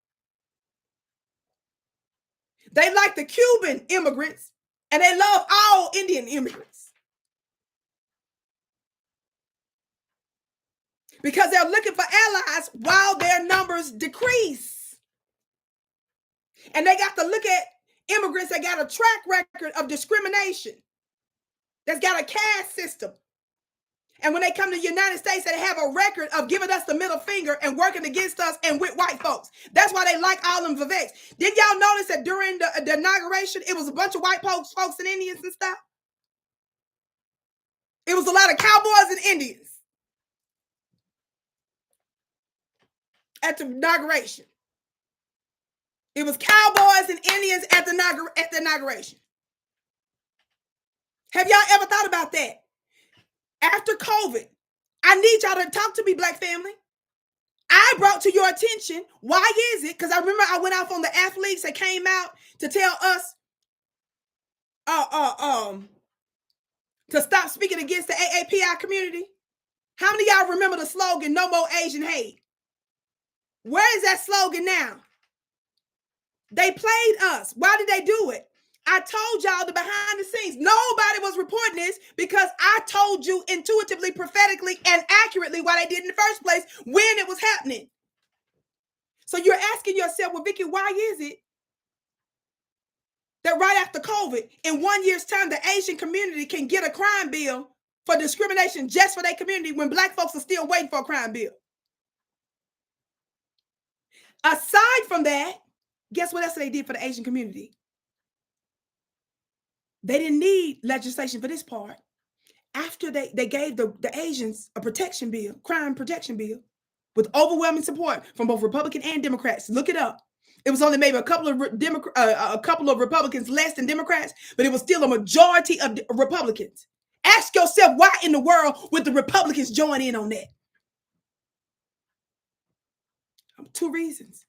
They like the Cuban immigrants and they love all Indian immigrants. Because they're looking for allies while their numbers decrease. And they got to look at immigrants that got a track record of discrimination, that's got a caste system. And when they come to the United States, they have a record of giving us the middle finger and working against us and with white folks. That's why they like lmmigrants. Did y'all notice that during the inauguration, it was a bunch of white folks and Indians and stuff? It was a lot of cowboys and Indians at the inauguration. It was cowboys and Indians at the inauguration. Have y'all ever thought about that? After COVID, I need y'all to talk to me, Black family. I brought to your attention, why is it? Because I remember I went off on the athletes that came out to tell us to stop speaking against the AAPI community. How many of y'all remember the slogan, no more Asian hate? Where is that slogan now? They played us. Why did they do it? I told y'all the behind the scenes. Nobody was reporting this because I told you intuitively, prophetically, and accurately why they did in the first place when it was happening. So you're asking yourself, well, Vicki, why is it that right after COVID, in 1 year's time, the Asian community can get a crime bill for discrimination just for their community when Black folks are still waiting for a crime bill? Aside from that, guess what else they did for the Asian community? They didn't need legislation for this part. After they gave the Asians a protection bill, crime protection bill, with overwhelming support from both Republican and Democrats. Look it up. It was only maybe a couple of Republicans less than Democrats, but it was still a majority of Republicans. Ask yourself, why in the world would the Republicans join in on that? 2 reasons.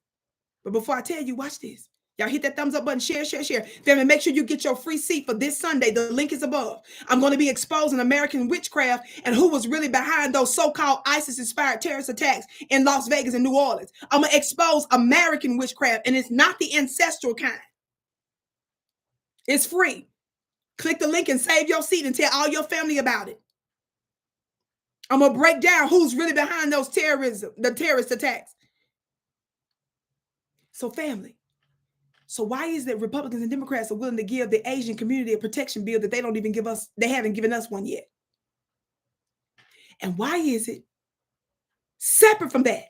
But before I tell you, watch this. Y'all hit that thumbs up button, share. Family, make sure you get your free seat for this Sunday. The link is above. I'm going to be exposing American witchcraft and who was really behind those so-called ISIS-inspired terrorist attacks in Las Vegas and New Orleans. I'm going to expose American witchcraft, and it's not the ancestral kind. It's free. Click the link and save your seat and tell all your family about it. I'm going to break down who's really behind those the terrorist attacks. So family, so why is it Republicans and Democrats are willing to give the Asian community a protection bill that they don't even give us? They haven't given us one yet. And why is it separate from that?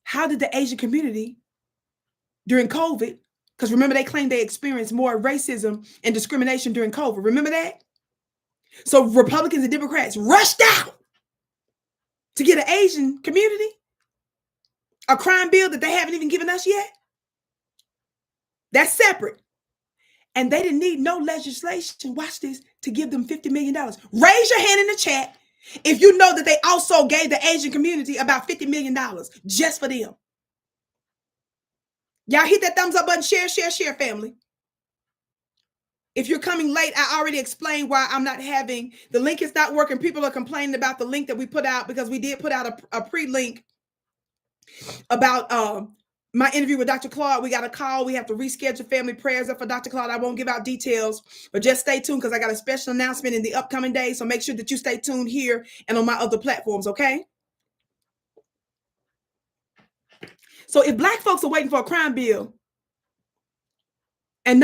How did the Asian community during COVID, because remember they claimed they experienced more racism and discrimination during COVID. Remember that? So Republicans and Democrats rushed out to get an Asian community a crime bill that they haven't even given us yet. That's separate. And they didn't need no legislation, watch this, to give them $50 million. Raise your hand in the chat if you know that they also gave the Asian community about $50 million just for them. Y'all hit that thumbs up button, share, family. If you're coming late, I already explained why I'm not having, the link is not working. People are complaining about the link that we put out because we did put out a pre-link about my interview with Dr. Claude. We got a call. We have to reschedule family prayers up for Dr. Claude. I won't give out details, but just stay tuned because I got a special announcement in the upcoming days. So make sure that you stay tuned here and on my other platforms, okay? So if Black folks are waiting for a crime bill, and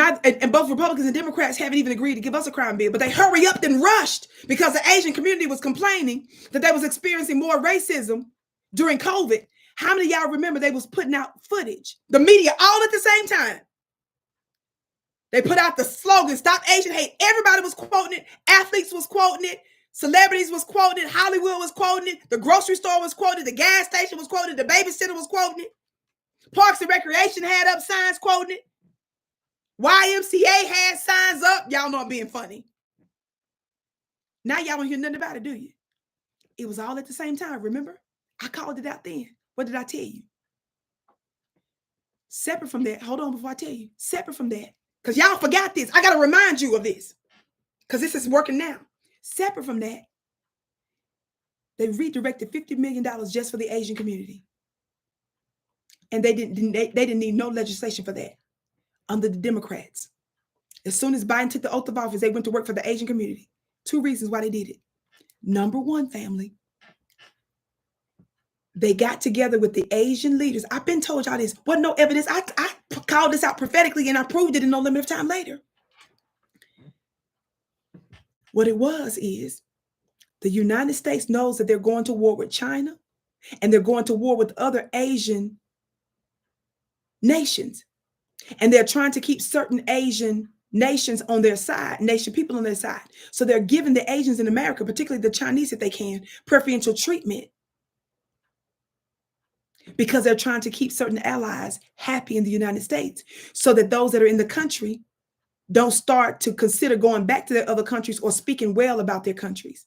both Republicans and Democrats haven't even agreed to give us a crime bill, but they hurry up and rushed because the Asian community was complaining that they was experiencing more racism during COVID. How many of y'all remember they was putting out footage, the media, all at the same time? They put out the slogan, "Stop Asian Hate." Everybody was quoting it. Athletes was quoting it. Celebrities was quoting it. Hollywood was quoting it. The grocery store was quoting it. The gas station was quoting it. The babysitter was quoting it. Parks and Recreation had up signs quoting it. YMCA had signs up. Y'all know I'm being funny. Now y'all don't hear nothing about it, do you? It was all at the same time, remember? I called it out then. What did I tell you? Separate from that, hold on before I tell you. Separate from that, because y'all forgot this. I got to remind you of this, because this is working now. Separate from that, they redirected $50 million just for the Asian community. And they didn't need no legislation for that under the Democrats. As soon as Biden took the oath of office, they went to work for the Asian community. 2 reasons why they did it. Number one, family, they got together with the Asian leaders. I've been told y'all this. Wasn't no evidence. I called this out prophetically and I proved it in No Limit of Time later. What it was is the United States knows that they're going to war with China and they're going to war with other Asian nations. And they're trying to keep certain Asian nations on their side, nation people on their side. So they're giving the Asians in America, particularly the Chinese if they can, preferential treatment because they're trying to keep certain allies happy in the United States so that those that are in the country don't start to consider going back to their other countries or speaking well about their countries.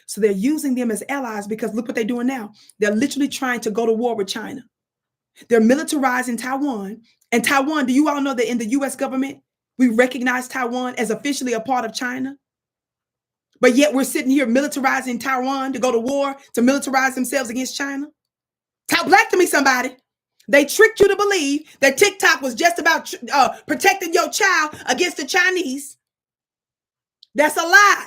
So they're using them as allies because look what they're doing now. They're literally trying to go to war with China. They're militarizing Taiwan. And Taiwan, do you all know that in the US government, we recognize Taiwan as officially a part of China? But yet we're sitting here militarizing Taiwan to go to war, to militarize themselves against China? Talk black to me, somebody. They tricked you to believe that TikTok was just about protecting your child against the Chinese. That's a lie.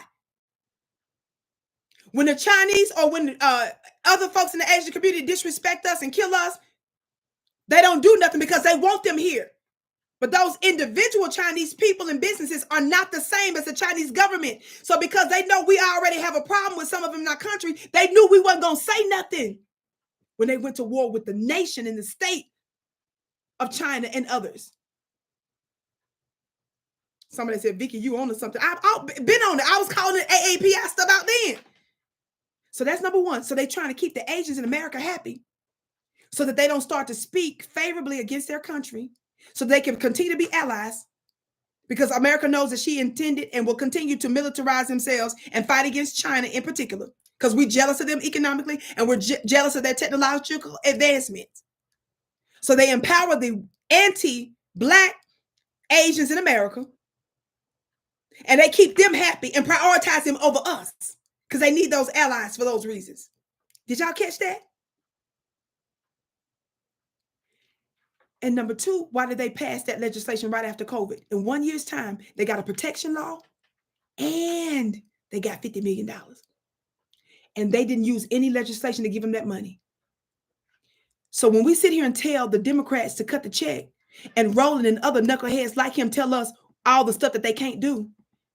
When the Chinese or when other folks in the Asian community disrespect us and kill us, they don't do nothing because they want them here. But those individual Chinese people and businesses are not the same as the Chinese government. So because they know we already have a problem with some of them in our country, they knew we wasn't going to say nothing when they went to war with the nation and the state of China and others. Somebody said, Vicki, you on to something. I've been on it. I was calling it AAPI stuff out then. So that's number one. So they're trying to keep the Asians in America happy so that they don't start to speak favorably against their country so they can continue to be allies because America knows that she intended and will continue to militarize themselves and fight against China in particular because we're jealous of them economically and we're jealous of their technological advancements. So they empower the anti-Black Asians in America and they keep them happy and prioritize them over us because they need those allies for those reasons. Did y'all catch that? And number two, why did they pass that legislation right after COVID? In 1 year's time, they got a protection law and they got $50 million. And they didn't use any legislation to give them that money. So when we sit here and tell the Democrats to cut the check and Roland and other knuckleheads like him tell us all the stuff that they can't do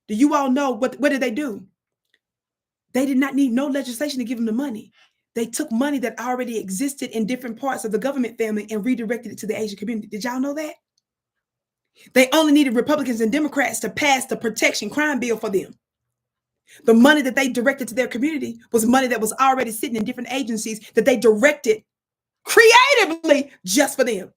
you all know what did they do? They did not need no legislation to give them the money. They took money that already existed in different parts of the government family and redirected it to the Asian community. Did y'all know that? They only needed Republicans and Democrats to pass the protection crime bill for them. The money that they directed to their community was money that was already sitting in different agencies that they directed creatively just for them.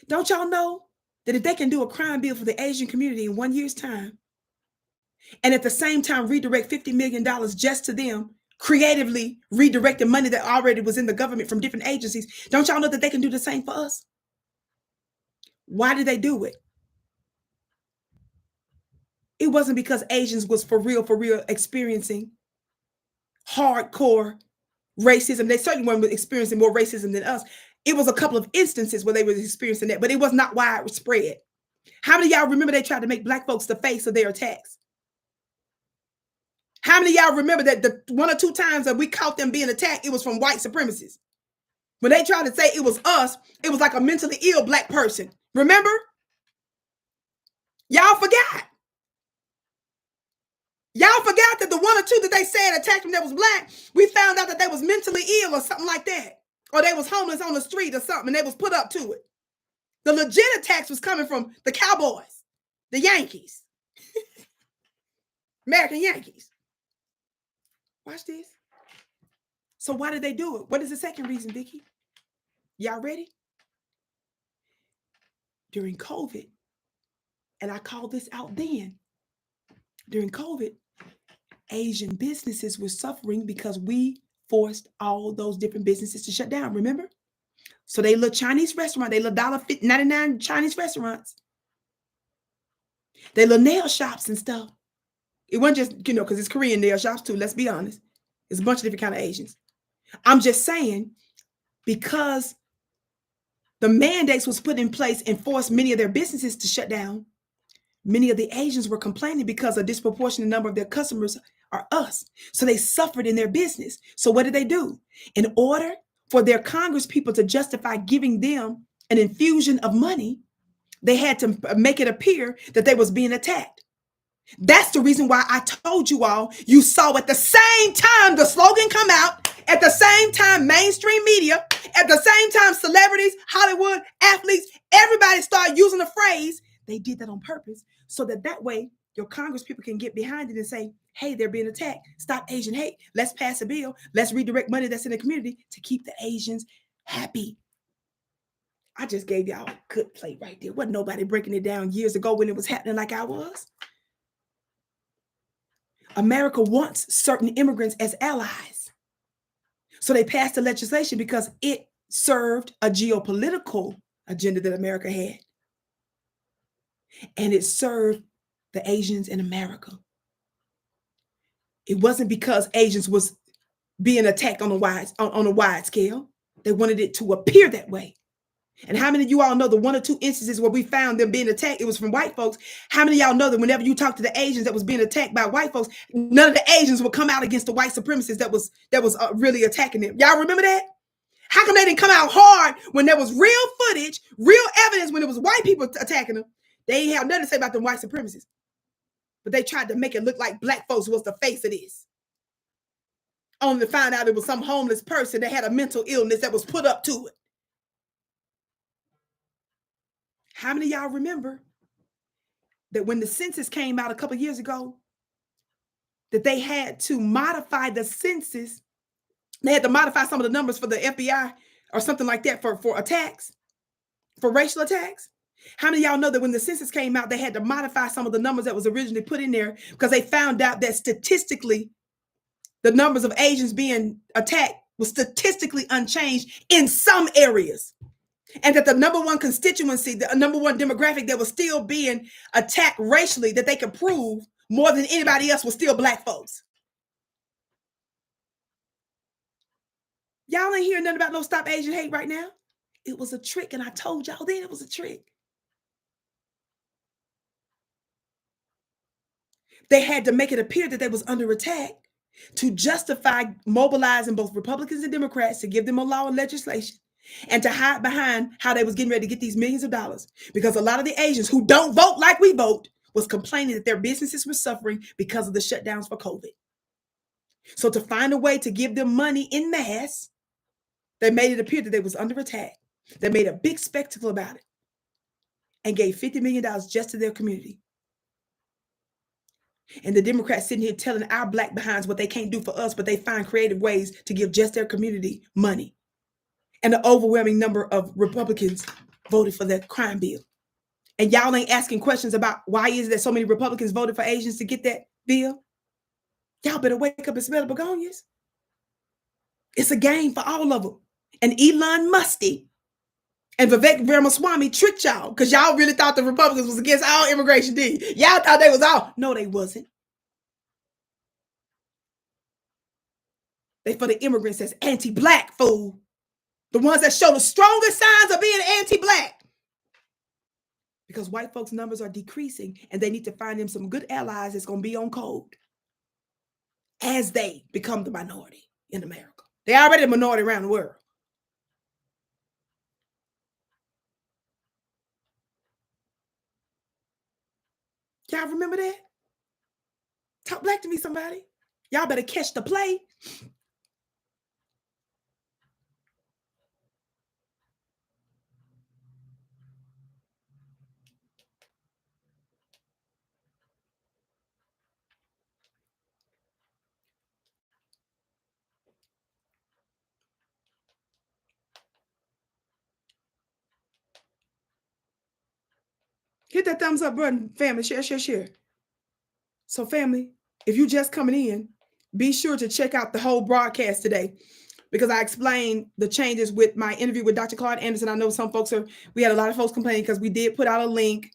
Don't y'all know that if they can do a crime bill for the Asian community in 1 year's time, and at the same time redirect $50 million just to them, creatively redirecting money that already was in the government from different agencies, don't y'all know that they can do the same for us? Why did they do it? It wasn't because Asians was for real experiencing hardcore racism. They certainly weren't experiencing more racism than us. It was a couple of instances where they were experiencing that, but it was not widespread. How many of y'all remember they tried to make Black folks the face of their attacks? How many of y'all remember that the 1 or 2 times that we caught them being attacked, it was from white supremacists? When they tried to say it was us, it was like a mentally ill Black person. Remember? Y'all forgot. Y'all forgot that the 1 or 2 that they said attacked them that was Black, we found out that they was mentally ill or something like that. Or they was homeless on the street or something, and they was put up to it. The legit attacks was coming from the Cowboys, the Yankees, American Yankees. Watch this. So why did they do it? What is the second reason, Vicki? Y'all ready? During COVID, and I called this out then, during COVID, Asian businesses were suffering because we forced all those different businesses to shut down, remember? So they little Chinese restaurant, they little $1.99 Chinese restaurants, they little nail shops and stuff. It wasn't just, because it's Korean nail shops too, let's be honest. It's a bunch of different kind of Asians. I'm just saying, because the mandates was put in place and forced many of their businesses to shut down, many of the Asians were complaining because a disproportionate number of their customers are us. So they suffered in their business. So what did they do? In order for their Congress people to justify giving them an infusion of money, they had to make it appear that they was being attacked. That's the reason why I told you all, you saw at the same time the slogan come out, at the same time mainstream media, at the same time celebrities, Hollywood, athletes, everybody started using the phrase. They did that on purpose so that way your Congress people can get behind it and say, hey, they're being attacked. Stop Asian hate. Let's pass a bill. Let's redirect money that's in the community to keep the Asians happy. I just gave y'all a good plate right there. Wasn't nobody breaking it down years ago when it was happening like I was. America wants certain immigrants as allies. So they passed the legislation because it served a geopolitical agenda that America had. And it served the Asians in America. It wasn't because Asians was being attacked on a wide scale. They wanted it to appear that way. And how many of you all know the 1 or 2 instances where we found them being attacked, it was from white folks? How many of y'all know that whenever you talk to the Asians that was being attacked by white folks, none of the Asians would come out against the white supremacists that was really attacking them? Y'all remember that? How come they didn't come out hard when there was real footage, real evidence when it was white people attacking them? They didn't have nothing to say about the white supremacists. But they tried to make it look like Black folks was the face of this. Only to find out it was some homeless person that had a mental illness that was put up to it. How many of y'all remember that when the census came out a couple of years ago, that they had to modify the census? They had to modify some of the numbers for the FBI or something like that for attacks, for racial attacks. How many of y'all know that when the census came out, they had to modify some of the numbers that was originally put in there because they found out that statistically, the numbers of Asians being attacked was statistically unchanged in some areas. And that the number one constituency, the number one demographic that was still being attacked racially, that they could prove more than anybody else was still Black folks. Y'all ain't hearing nothing about no Stop Asian Hate right now. It was a trick, and I told y'all then it was a trick. They had to make it appear that they was under attack to justify mobilizing both Republicans and Democrats to give them a law and legislation, and to hide behind how they was getting ready to get these millions of dollars, because a lot of the Asians who don't vote like we vote was complaining that their businesses were suffering because of the shutdowns for COVID. So to find a way to give them money in mass, they made it appear that they was under attack. They made a big spectacle about it and gave $50 million just to their community. And the Democrats sitting here telling our Black behinds what they can't do for us, but they find creative ways to give just their community money. And the overwhelming number of Republicans voted for that crime bill. And y'all ain't asking questions about why is it that so many Republicans voted for Asians to get that bill? Y'all better wake up and smell the begonias. It's a game for all of them. And Elon Musty And Vivek Ramaswamy tricked y'all because y'all really thought the Republicans was against all immigration, did you? Y'all thought they was all. No, they wasn't. They for the immigrants that's anti-black, fool. The ones that show the strongest signs of being anti-black. Because white folks' numbers are decreasing and they need to find them some good allies that's going to be on code as they become the minority in America. They're already a minority around the world. Y'all remember that? Talk black to me, somebody. Y'all better catch the play. Hit that thumbs up button, family. Share, share, share. So, family, if you just coming in, be sure to check out the whole broadcast today because I explained the changes with my interview with Dr. Claude Anderson. I know some folks we had a lot of folks complaining because we did put out a link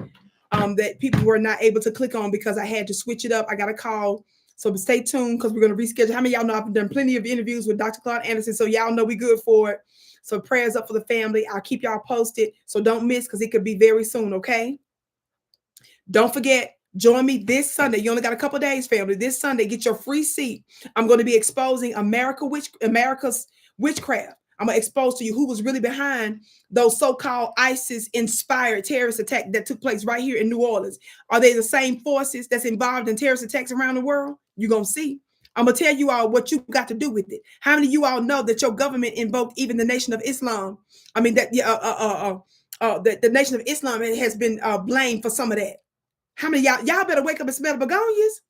that people were not able to click on because I had to switch it up. I got a call. So stay tuned because we're going to reschedule. How many of y'all know I've done plenty of interviews with Dr. Claude Anderson? So y'all know we good for it. So prayers up for the family. I'll keep y'all posted. So don't miss because it could be very soon, okay? Don't forget, join me this Sunday. You only got a couple days, family. This Sunday, get your free seat. I'm going to be exposing America's witchcraft. I'm going to expose to you who was really behind those so-called ISIS-inspired terrorist attacks that took place right here in New Orleans. Are they the same forces that's involved in terrorist attacks around the world? You're going to see. I'm going to tell you all what you got to do with it. How many of you all know that your government invoked even the Nation of Islam? I mean, that the Nation of Islam has been blamed for some of that. How many of y'all better wake up and smell begonias?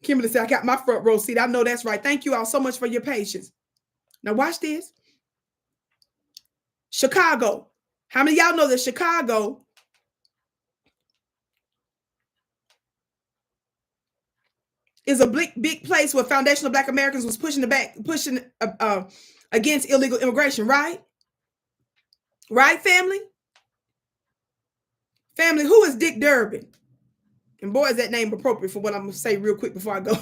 Kimberly said, I got my front row seat. I know that's right. Thank you all so much for your patience. Now watch this. Chicago. How many of y'all know that Chicago is a big place where foundational Black Americans was pushing against illegal immigration, right? Right, family? Family, who is Dick Durbin? And boy, is that name appropriate for what I'm going to say real quick before I go.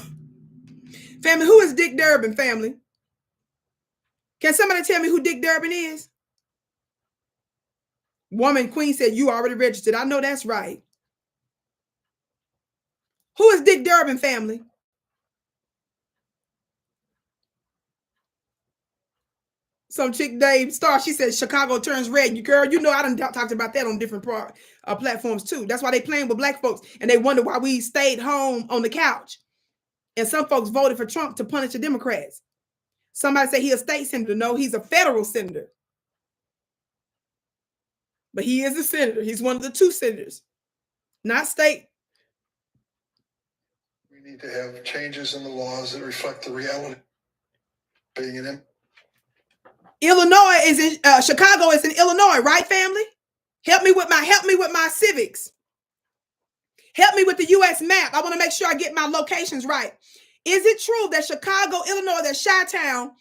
Family, who is Dick Durbin, family? Can somebody tell me who Dick Durbin is? Woman Queen said, you already registered. I know that's right. Who is Dick Durbin, family? Some chick named Star, she said, Chicago turns red. You girl, you know I done talked about that on different platforms too. That's why they playing with Black folks. And they wonder why we stayed home on the couch. And some folks voted for Trump to punish the Democrats. Somebody say he a state senator. No, he's a federal senator. But he is a senator. He's one of the two senators, not state. We need to have changes in the laws that reflect the reality of being an immigrant. Illinois is in Chicago is in Illinois, right, family? Help me with my civics. Help me with the U.S. map. I want to make sure I get my locations right. Is it true that Chicago, Illinois, that ChiTown,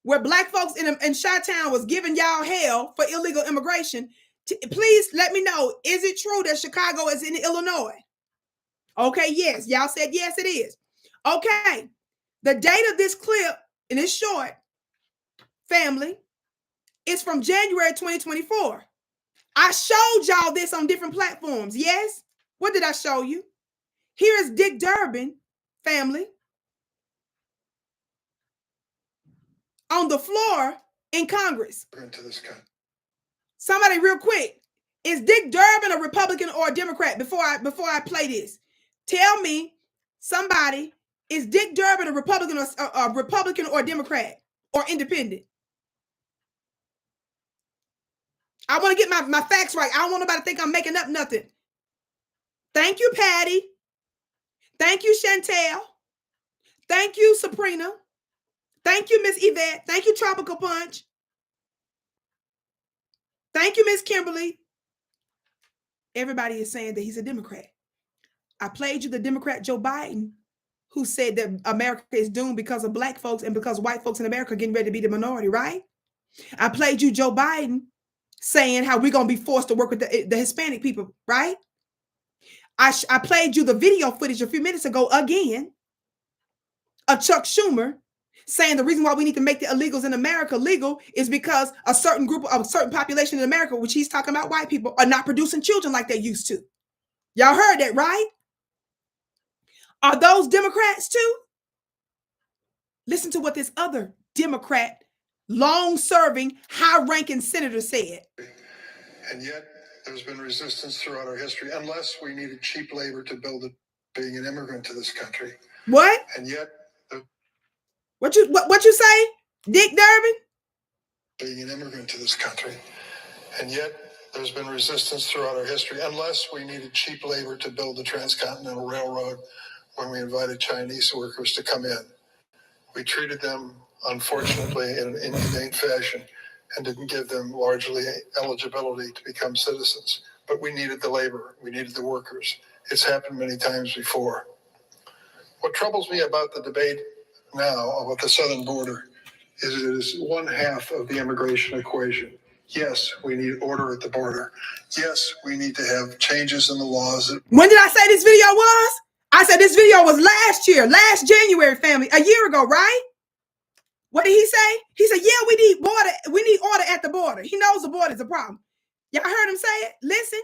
where Black folks in ChiTown was giving y'all hell for illegal immigration? Please let me know. Is it true that Chicago is in Illinois? Okay, yes. Y'all said yes, it is. Okay. The date of this clip, and it's short, family, is from January 2024. I showed y'all this on different platforms. Yes? What did I show you? Here is Dick Durbin, family, on the floor in Congress. Into this country. Somebody real quick. Is Dick Durbin a Republican or a Democrat? Before I play this, tell me, somebody, is Dick Durbin a Republican or a Democrat or independent? I want to get my facts right. I don't want nobody to think I'm making up nothing. Thank you, Patty. Thank you, Chantel. Thank you, Sabrina. Thank you, Miss Yvette. Thank you, Tropical Punch. Thank you, Miss Kimberly. Everybody is saying that he's a Democrat. I played you the Democrat Joe Biden, who said that America is doomed because of Black folks and because white folks in America are getting ready to be the minority, right? I played you Joe Biden saying how we're going to be forced to work with the Hispanic people, right? I played you the video footage a few minutes ago again of Chuck Schumer saying the reason why we need to make the illegals in America legal is because a certain population in America, which he's talking about white people, are not producing children like they used to. Y'all heard that, right? Are those Democrats too? Listen to what this other Democrat, long-serving, high-ranking senator said. And yet, there's been resistance throughout our history, unless we needed cheap labor to build it, being an immigrant to this country. What? And yet, what you say, Dick Durbin? Being an immigrant to this country. And yet, there's been resistance throughout our history, unless we needed cheap labor to build the Transcontinental Railroad when we invited Chinese workers to come in. We treated them, unfortunately, in an inhumane fashion and didn't give them largely eligibility to become citizens. But we needed the labor. We needed the workers. It's happened many times before. What troubles me about the debate now about the southern border is it is one half of the immigration equation. Yes, we need order at the border. Yes, we need to have changes in the laws. When did I say this video was? I said this video was last January, family, a year ago, right? What did he say? He said, yeah, we need order at the border. He knows the border is a problem. Y'all heard him say it? Listen,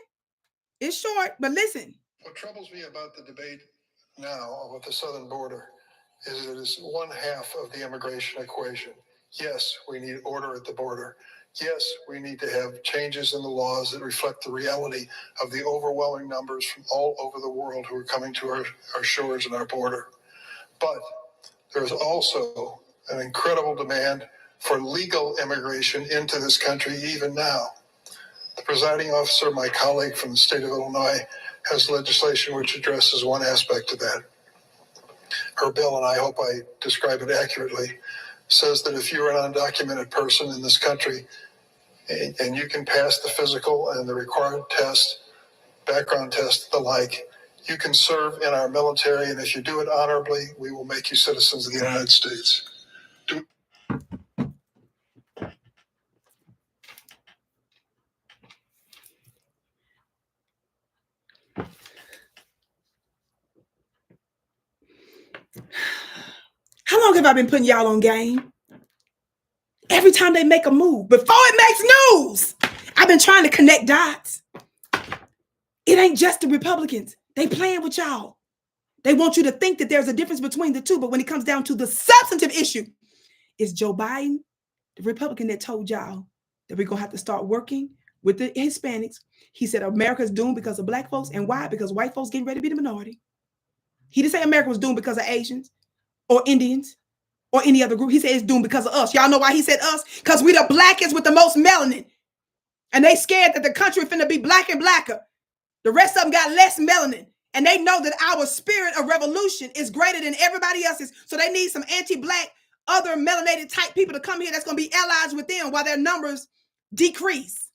it's short, but listen. What troubles me about the debate now about the southern border is it is one half of the immigration equation. Yes, we need order at the border. Yes, we need to have changes in the laws that reflect the reality of the overwhelming numbers from all over the world who are coming to our shores and our border. But there's also an incredible demand for legal immigration into this country even now. The presiding officer, my colleague from the state of Illinois, has legislation which addresses one aspect of that. Her bill, and I hope I describe it accurately, says that if you're an undocumented person in this country and you can pass the physical and the required test, background test, the like, you can serve in our military, and if you do it honorably, we will make you citizens of the United States. How long have I been putting y'all on game? Every time they make a move, before it makes news, I've been trying to connect dots. It ain't just the Republicans. They playing with y'all. They want you to think that there's a difference between the two, but when it comes down to the substantive issue, it's Joe Biden, the Republican, that told y'all that we're going to have to start working with the Hispanics. He said America's doomed because of black folks. And why? Because white folks getting ready to be the minority. He didn't say America was doomed because of Asians or Indians or any other group. He said it's doomed because of us. Y'all know why he said us? Because we the blackest with the most melanin. And they scared that the country finna be black and blacker. The rest of them got less melanin. And they know that our spirit of revolution is greater than everybody else's. So they need some anti-black, other melanated type people to come here that's going to be allies with them while their numbers decrease.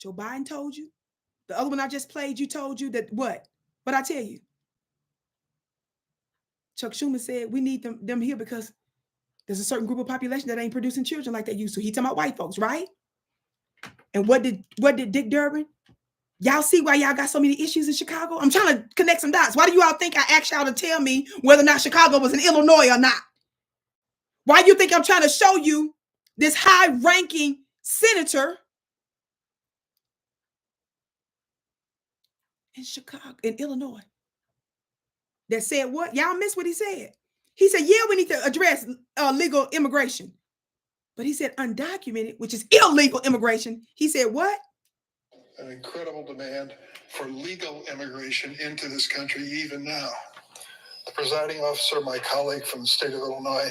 Joe Biden told you. The other one I just played, you told you that what? But I tell you, Chuck Schumer said we need them here because there's a certain group of population that ain't producing children like they used to. He talking about white folks, right? And what did Dick Durbin? Y'all see why y'all got so many issues in Chicago? I'm trying to connect some dots. Why do you all think I asked y'all to tell me whether or not Chicago was in Illinois or not? Why do you think I'm trying to show you this high-ranking senator in Chicago, in Illinois, that said what? Y'all missed what he said. He said, yeah, we need to address legal immigration. But he said undocumented, which is illegal immigration. He said what? An incredible demand for legal immigration into this country even now. The presiding officer, my colleague from the state of Illinois,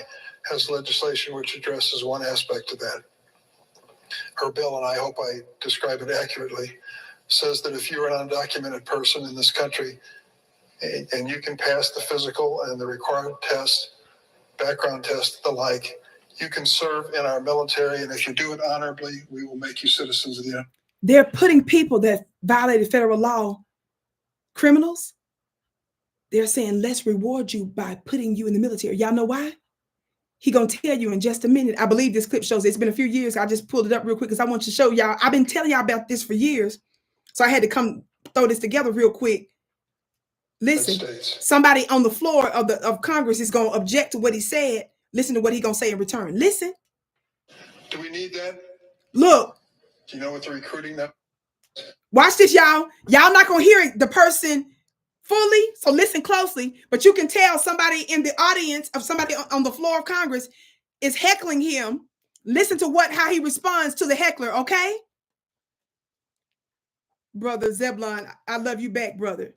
has legislation which addresses one aspect of that. Her bill, and I hope I describe it accurately, says that if you're an undocumented person in this country and you can pass the physical and the required test, background test, the like, you can serve in our military, and if you do it honorably, we will make you citizens of the United States. They're putting people that violated federal law, criminals, they're saying, let's reward you by putting you in the military. Y'all know why? He gonna tell you in just a minute. I believe this clip shows it. It's been a few years. I just pulled it up real quick because I want to show y'all. I've been telling y'all about this for years. So I had to come throw this together real quick. Listen, somebody on the floor of Congress is gonna object to what he said. Listen to what he gonna say in return. Listen. Do we need that? Look. Do you know what the recruiting now? Watch this, y'all. Y'all not gonna hear the person fully, so listen closely, but you can tell somebody in the audience of somebody on the floor of Congress is heckling him. Listen to how he responds to the heckler, okay? Brother Zebulon, I love you back, brother.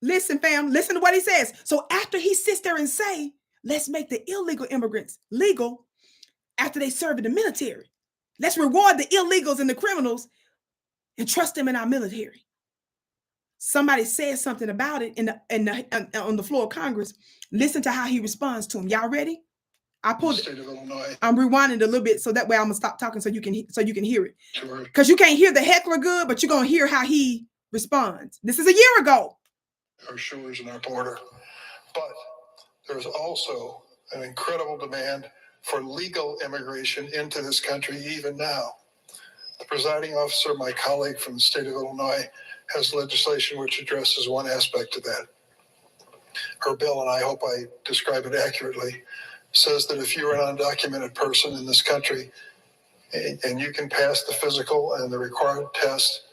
Listen, fam, listen to what he says. So after he sits there and say, let's make the illegal immigrants legal after they serve in the military. Let's reward the illegals and the criminals and trust them in our military. Somebody says something about it on the floor of Congress. Listen to how he responds to him. Y'all ready? I pulled it. I'm rewinding a little bit so that way I'm gonna stop talking so you can hear it. Sure. Because you can't hear the heckler good, but you're gonna hear how he responds. This is a year ago. Our shores and our border, but there's also an incredible demand for legal immigration into this country even now. The presiding officer, my colleague from the state of Illinois, has legislation which addresses one aspect of that. Her bill, and I hope I describe it accurately, says that if you're an undocumented person in this country and you can pass the physical and the required test,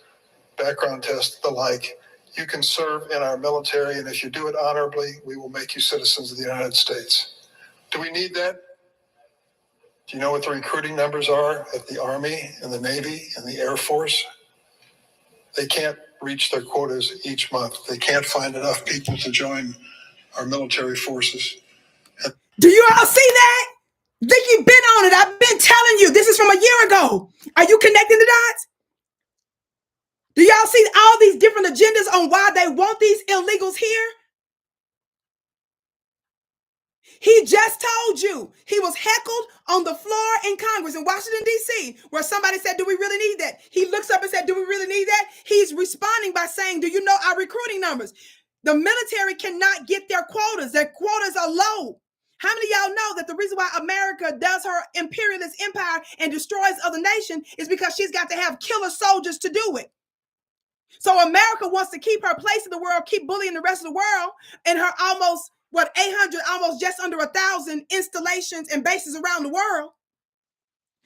background test, the like, you can serve in our military, and if you do it honorably, we will make you citizens of the United States. Do we need that? Do you know what the recruiting numbers are at the Army and the Navy and the Air Force? They can't reach their quotas each month. They can't find enough people to join our military forces. Do you all see that? Vicki been on it. I've been telling you. This is from a year ago. Are you connecting the dots? Do y'all see all these different agendas on why they want these illegals here? He just told you he was heckled on the floor in Congress in Washington, D.C., where somebody said, do we really need that? He looks up and said, do we really need that? He's responding by saying, do you know our recruiting numbers? The military cannot get their quotas. Their quotas are low. How many of y'all know that the reason why America does her imperialist empire and destroys other nations is because she's got to have killer soldiers to do it? So America wants to keep her place in the world, keep bullying the rest of the world, and her almost 800, almost just under 1,000 installations and bases around the world.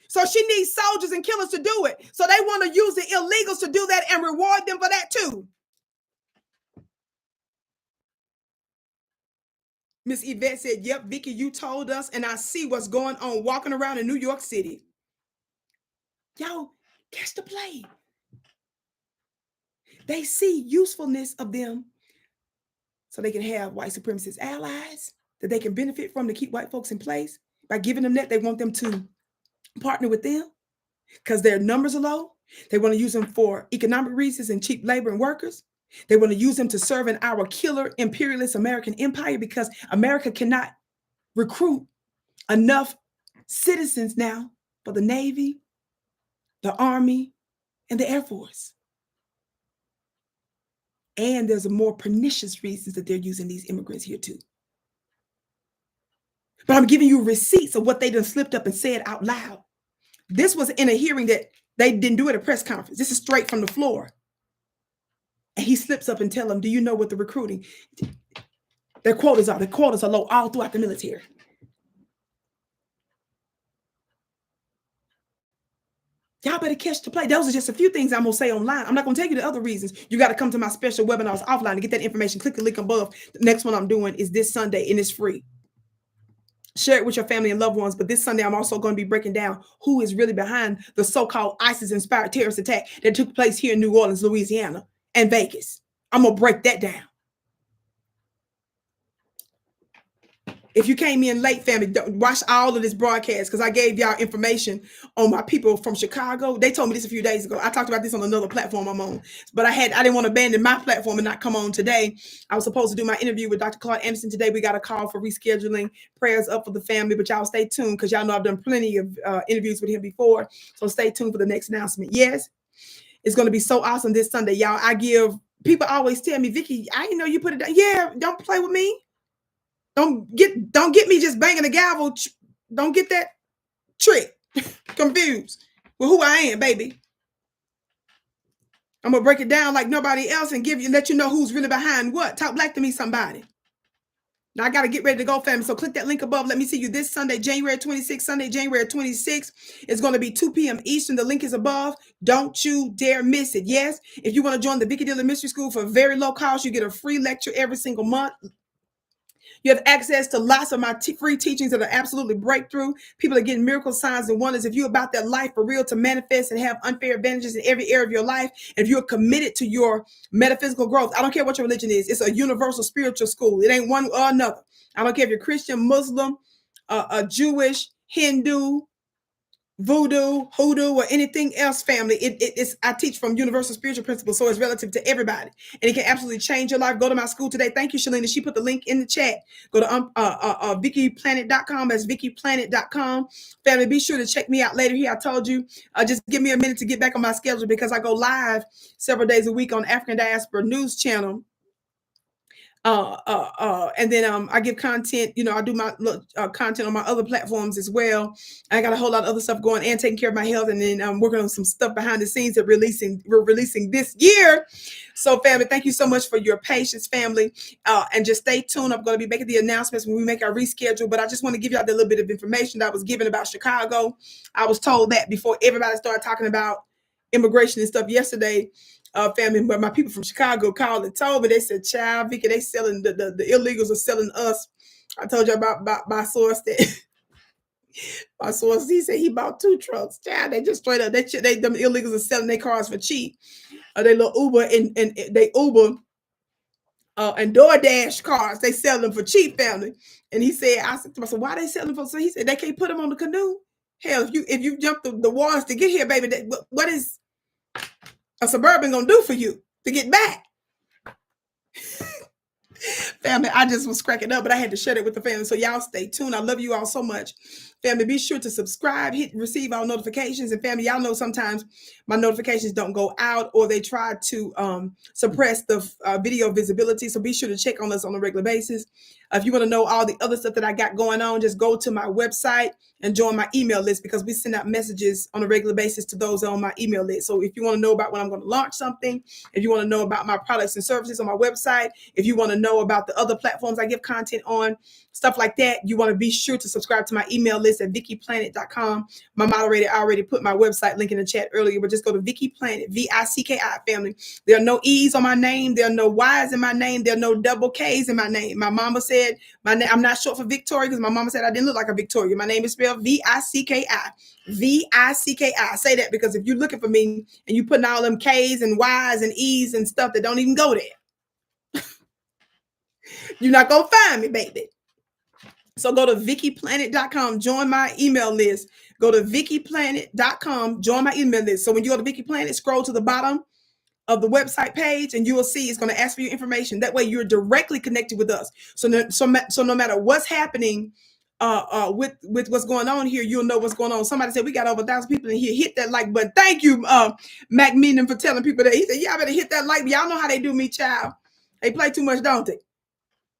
So she needs soldiers and killers to do it. So they want to use the illegals to do that and reward them for that too. Miss Yvette said, yep, Vicki, you told us, and I see what's going on walking around in New York City. Y'all, catch the play. They see usefulness of them so they can have white supremacist allies that they can benefit from to keep white folks in place. By giving them that, they want them to partner with them because their numbers are low. They want to use them for economic reasons and cheap labor and workers. They want to use them to serve in our killer imperialist American empire because America cannot recruit enough citizens now for the Navy, the Army, and the Air Force. And there's a more pernicious reasons that they're using these immigrants here too. But I'm giving you receipts of what they done slipped up and said out loud. This was in a hearing that they didn't do at a press conference. This is straight from the floor. And he slips up and tell them, do you know what the recruiting, their quotas are? The quotas are low all throughout the military. Y'all better catch the play. Those are just a few things I'm going to say online. I'm not going to tell you the other reasons. You got to come to my special webinars offline to get that information. Click the link above. The next one I'm doing is this Sunday, and it's free. Share it with your family and loved ones. But this Sunday, I'm also going to be breaking down who is really behind the so-called ISIS-inspired terrorist attack that took place here in New Orleans, Louisiana, and Vegas. I'm going to break that down. If you came in late, family, watch all of this broadcast because I gave y'all information on my people from Chicago. They told me this a few days ago. I talked about this on another platform I'm on, but I didn't want to abandon my platform and not come on today. I was supposed to do my interview with Dr. Claude Anderson today. We got a call for rescheduling. Prayers up for the family, but y'all stay tuned because y'all know I've done plenty of interviews with him before. So stay tuned for the next announcement. Yes, it's going to be so awesome this Sunday, y'all. People always tell me, Vicki, I didn't know you put it down. Yeah, don't play with me. Don't get me just banging the gavel Don't get that trick confused with who I am, baby. I'm gonna break it down like nobody else and let you know who's really behind what. Talk black to me, somebody. Now I gotta get ready to go, family. So click that link above. Let me see you this Sunday, January 26th. Sunday, January 26th. It's gonna be 2 p.m. Eastern. The link is above. Don't you dare miss it. Yes, if you want to join the Vicki Dillard Mystery School for very low cost, you get a free lecture every single month. You have access to lots of my free teachings that are absolutely breakthrough. People are getting miracle signs and wonders. If you're about that life for real to manifest and have unfair advantages in every area of your life, if you're committed to your metaphysical growth, I don't care what your religion is. It's a universal spiritual school. It ain't one or another. I don't care if you're Christian, Muslim, a Jewish, Hindu, voodoo, hoodoo, or anything else, family. It's I teach from universal spiritual principles, so it's relative to everybody, and it can absolutely change your life. Go to my school today. Thank you, Shalina. She put the link in the chat. Go to VickiPlanet.com. That's VickiPlanet.com. Family, be sure to check me out later here. I told you, just give me a minute to get back on my schedule because I go live several days a week on African Diaspora News Channel. And then I give content, I do my content on my other platforms as well. I got a whole lot of other stuff going and taking care of my health, and then I'm working on some stuff behind the scenes that we're releasing this year. So family, thank you so much for your patience, family, and just stay tuned. I'm going to be making the announcements when we make our reschedule, but I just want to give y'all the little bit of information that I was given about Chicago. I was told that before everybody started talking about immigration and stuff yesterday. Family, but my people from Chicago called and told me. They said, "Child, Vicki, they selling the illegals are selling us." I told you about my source that my source. He said he bought 2 trucks. Child, they just straight up them illegals are selling their cars for cheap. They little Uber and they Uber and DoorDash cars. They sell them for cheap, family. And he said, I said to myself, why they selling for? So he said they can't put them on the canoe. Hell, if you jump the waters to get here, baby, what is a Suburban gonna do for you to get back? Family, I just was cracking up, but I had to share it with the family. So y'all stay tuned. I love you all so much. Family, be sure to subscribe, receive all notifications. And family, y'all know sometimes my notifications don't go out or they try to suppress the video visibility. So be sure to check on us on a regular basis. If you want to know all the other stuff that I got going on, just go to my website and join my email list because we send out messages on a regular basis to those on my email list. So if you want to know about when I'm going to launch something, if you want to know about my products and services on my website, if you want to know about the other platforms I give content on, stuff like that, you want to be sure to subscribe to my email list at VickiPlanet.com. My moderator already put my website link in the chat earlier, but just go to Vicki Planet, VICKI, family. There are no E's on my name. There are no Y's in my name. There are no double K's in my name. My mama said my name, I'm not short for Victoria because my mama said I didn't look like a Victoria. My name is spelled VICKI. VICKI. Say that because if you're looking for me and you putting all them K's and Y's and E's and stuff that don't even go there, you're not going to find me, baby. So go to VickiPlanet.com, join my email list. Go to VickiPlanet.com, join my email list. So when you go to Vicki Planet, scroll to the bottom of the website page and you will see it's going to ask for your information. That way you're directly connected with us. So no matter what's happening with what's going on here, you'll know what's going on. Somebody said we got over 1,000 people in here. Hit that like button. Thank you, Mac Meanon, for telling people that. He said, yeah, I better hit that like. Y'all know how they do me, child. They play too much, don't they?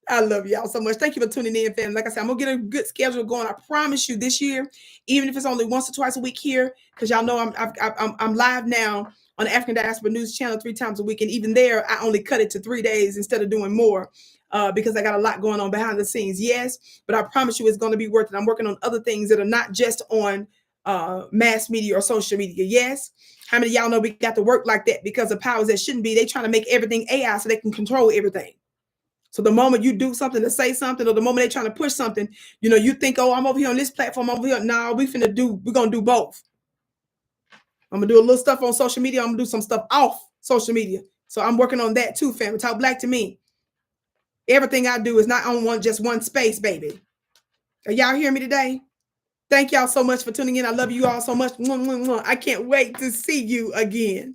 I love y'all so much. Thank you for tuning in, family. Like I said, I'm going to get a good schedule going. I promise you this year, even if it's only once or twice a week here, because y'all know I'm live now on the African Diaspora News Channel 3 times a week. And even there, I only cut it to 3 days instead of doing more because I got a lot going on behind the scenes. Yes, but I promise you it's going to be worth it. I'm working on other things that are not just on mass media or social media. Yes. How many of y'all know we got to work like that because of powers that shouldn't be? They trying to make everything AI so they can control everything. So the moment you do something to say something, or the moment they're trying to push something, you think, oh, I'm over here on this platform, over here. No, we're going to do both. I'm going to do a little stuff on social media. I'm going to do some stuff off social media. So I'm working on that too, family. Talk black to me. Everything I do is not on just one space, baby. Are y'all hearing me today? Thank y'all so much for tuning in. I love you all so much. I can't wait to see you again.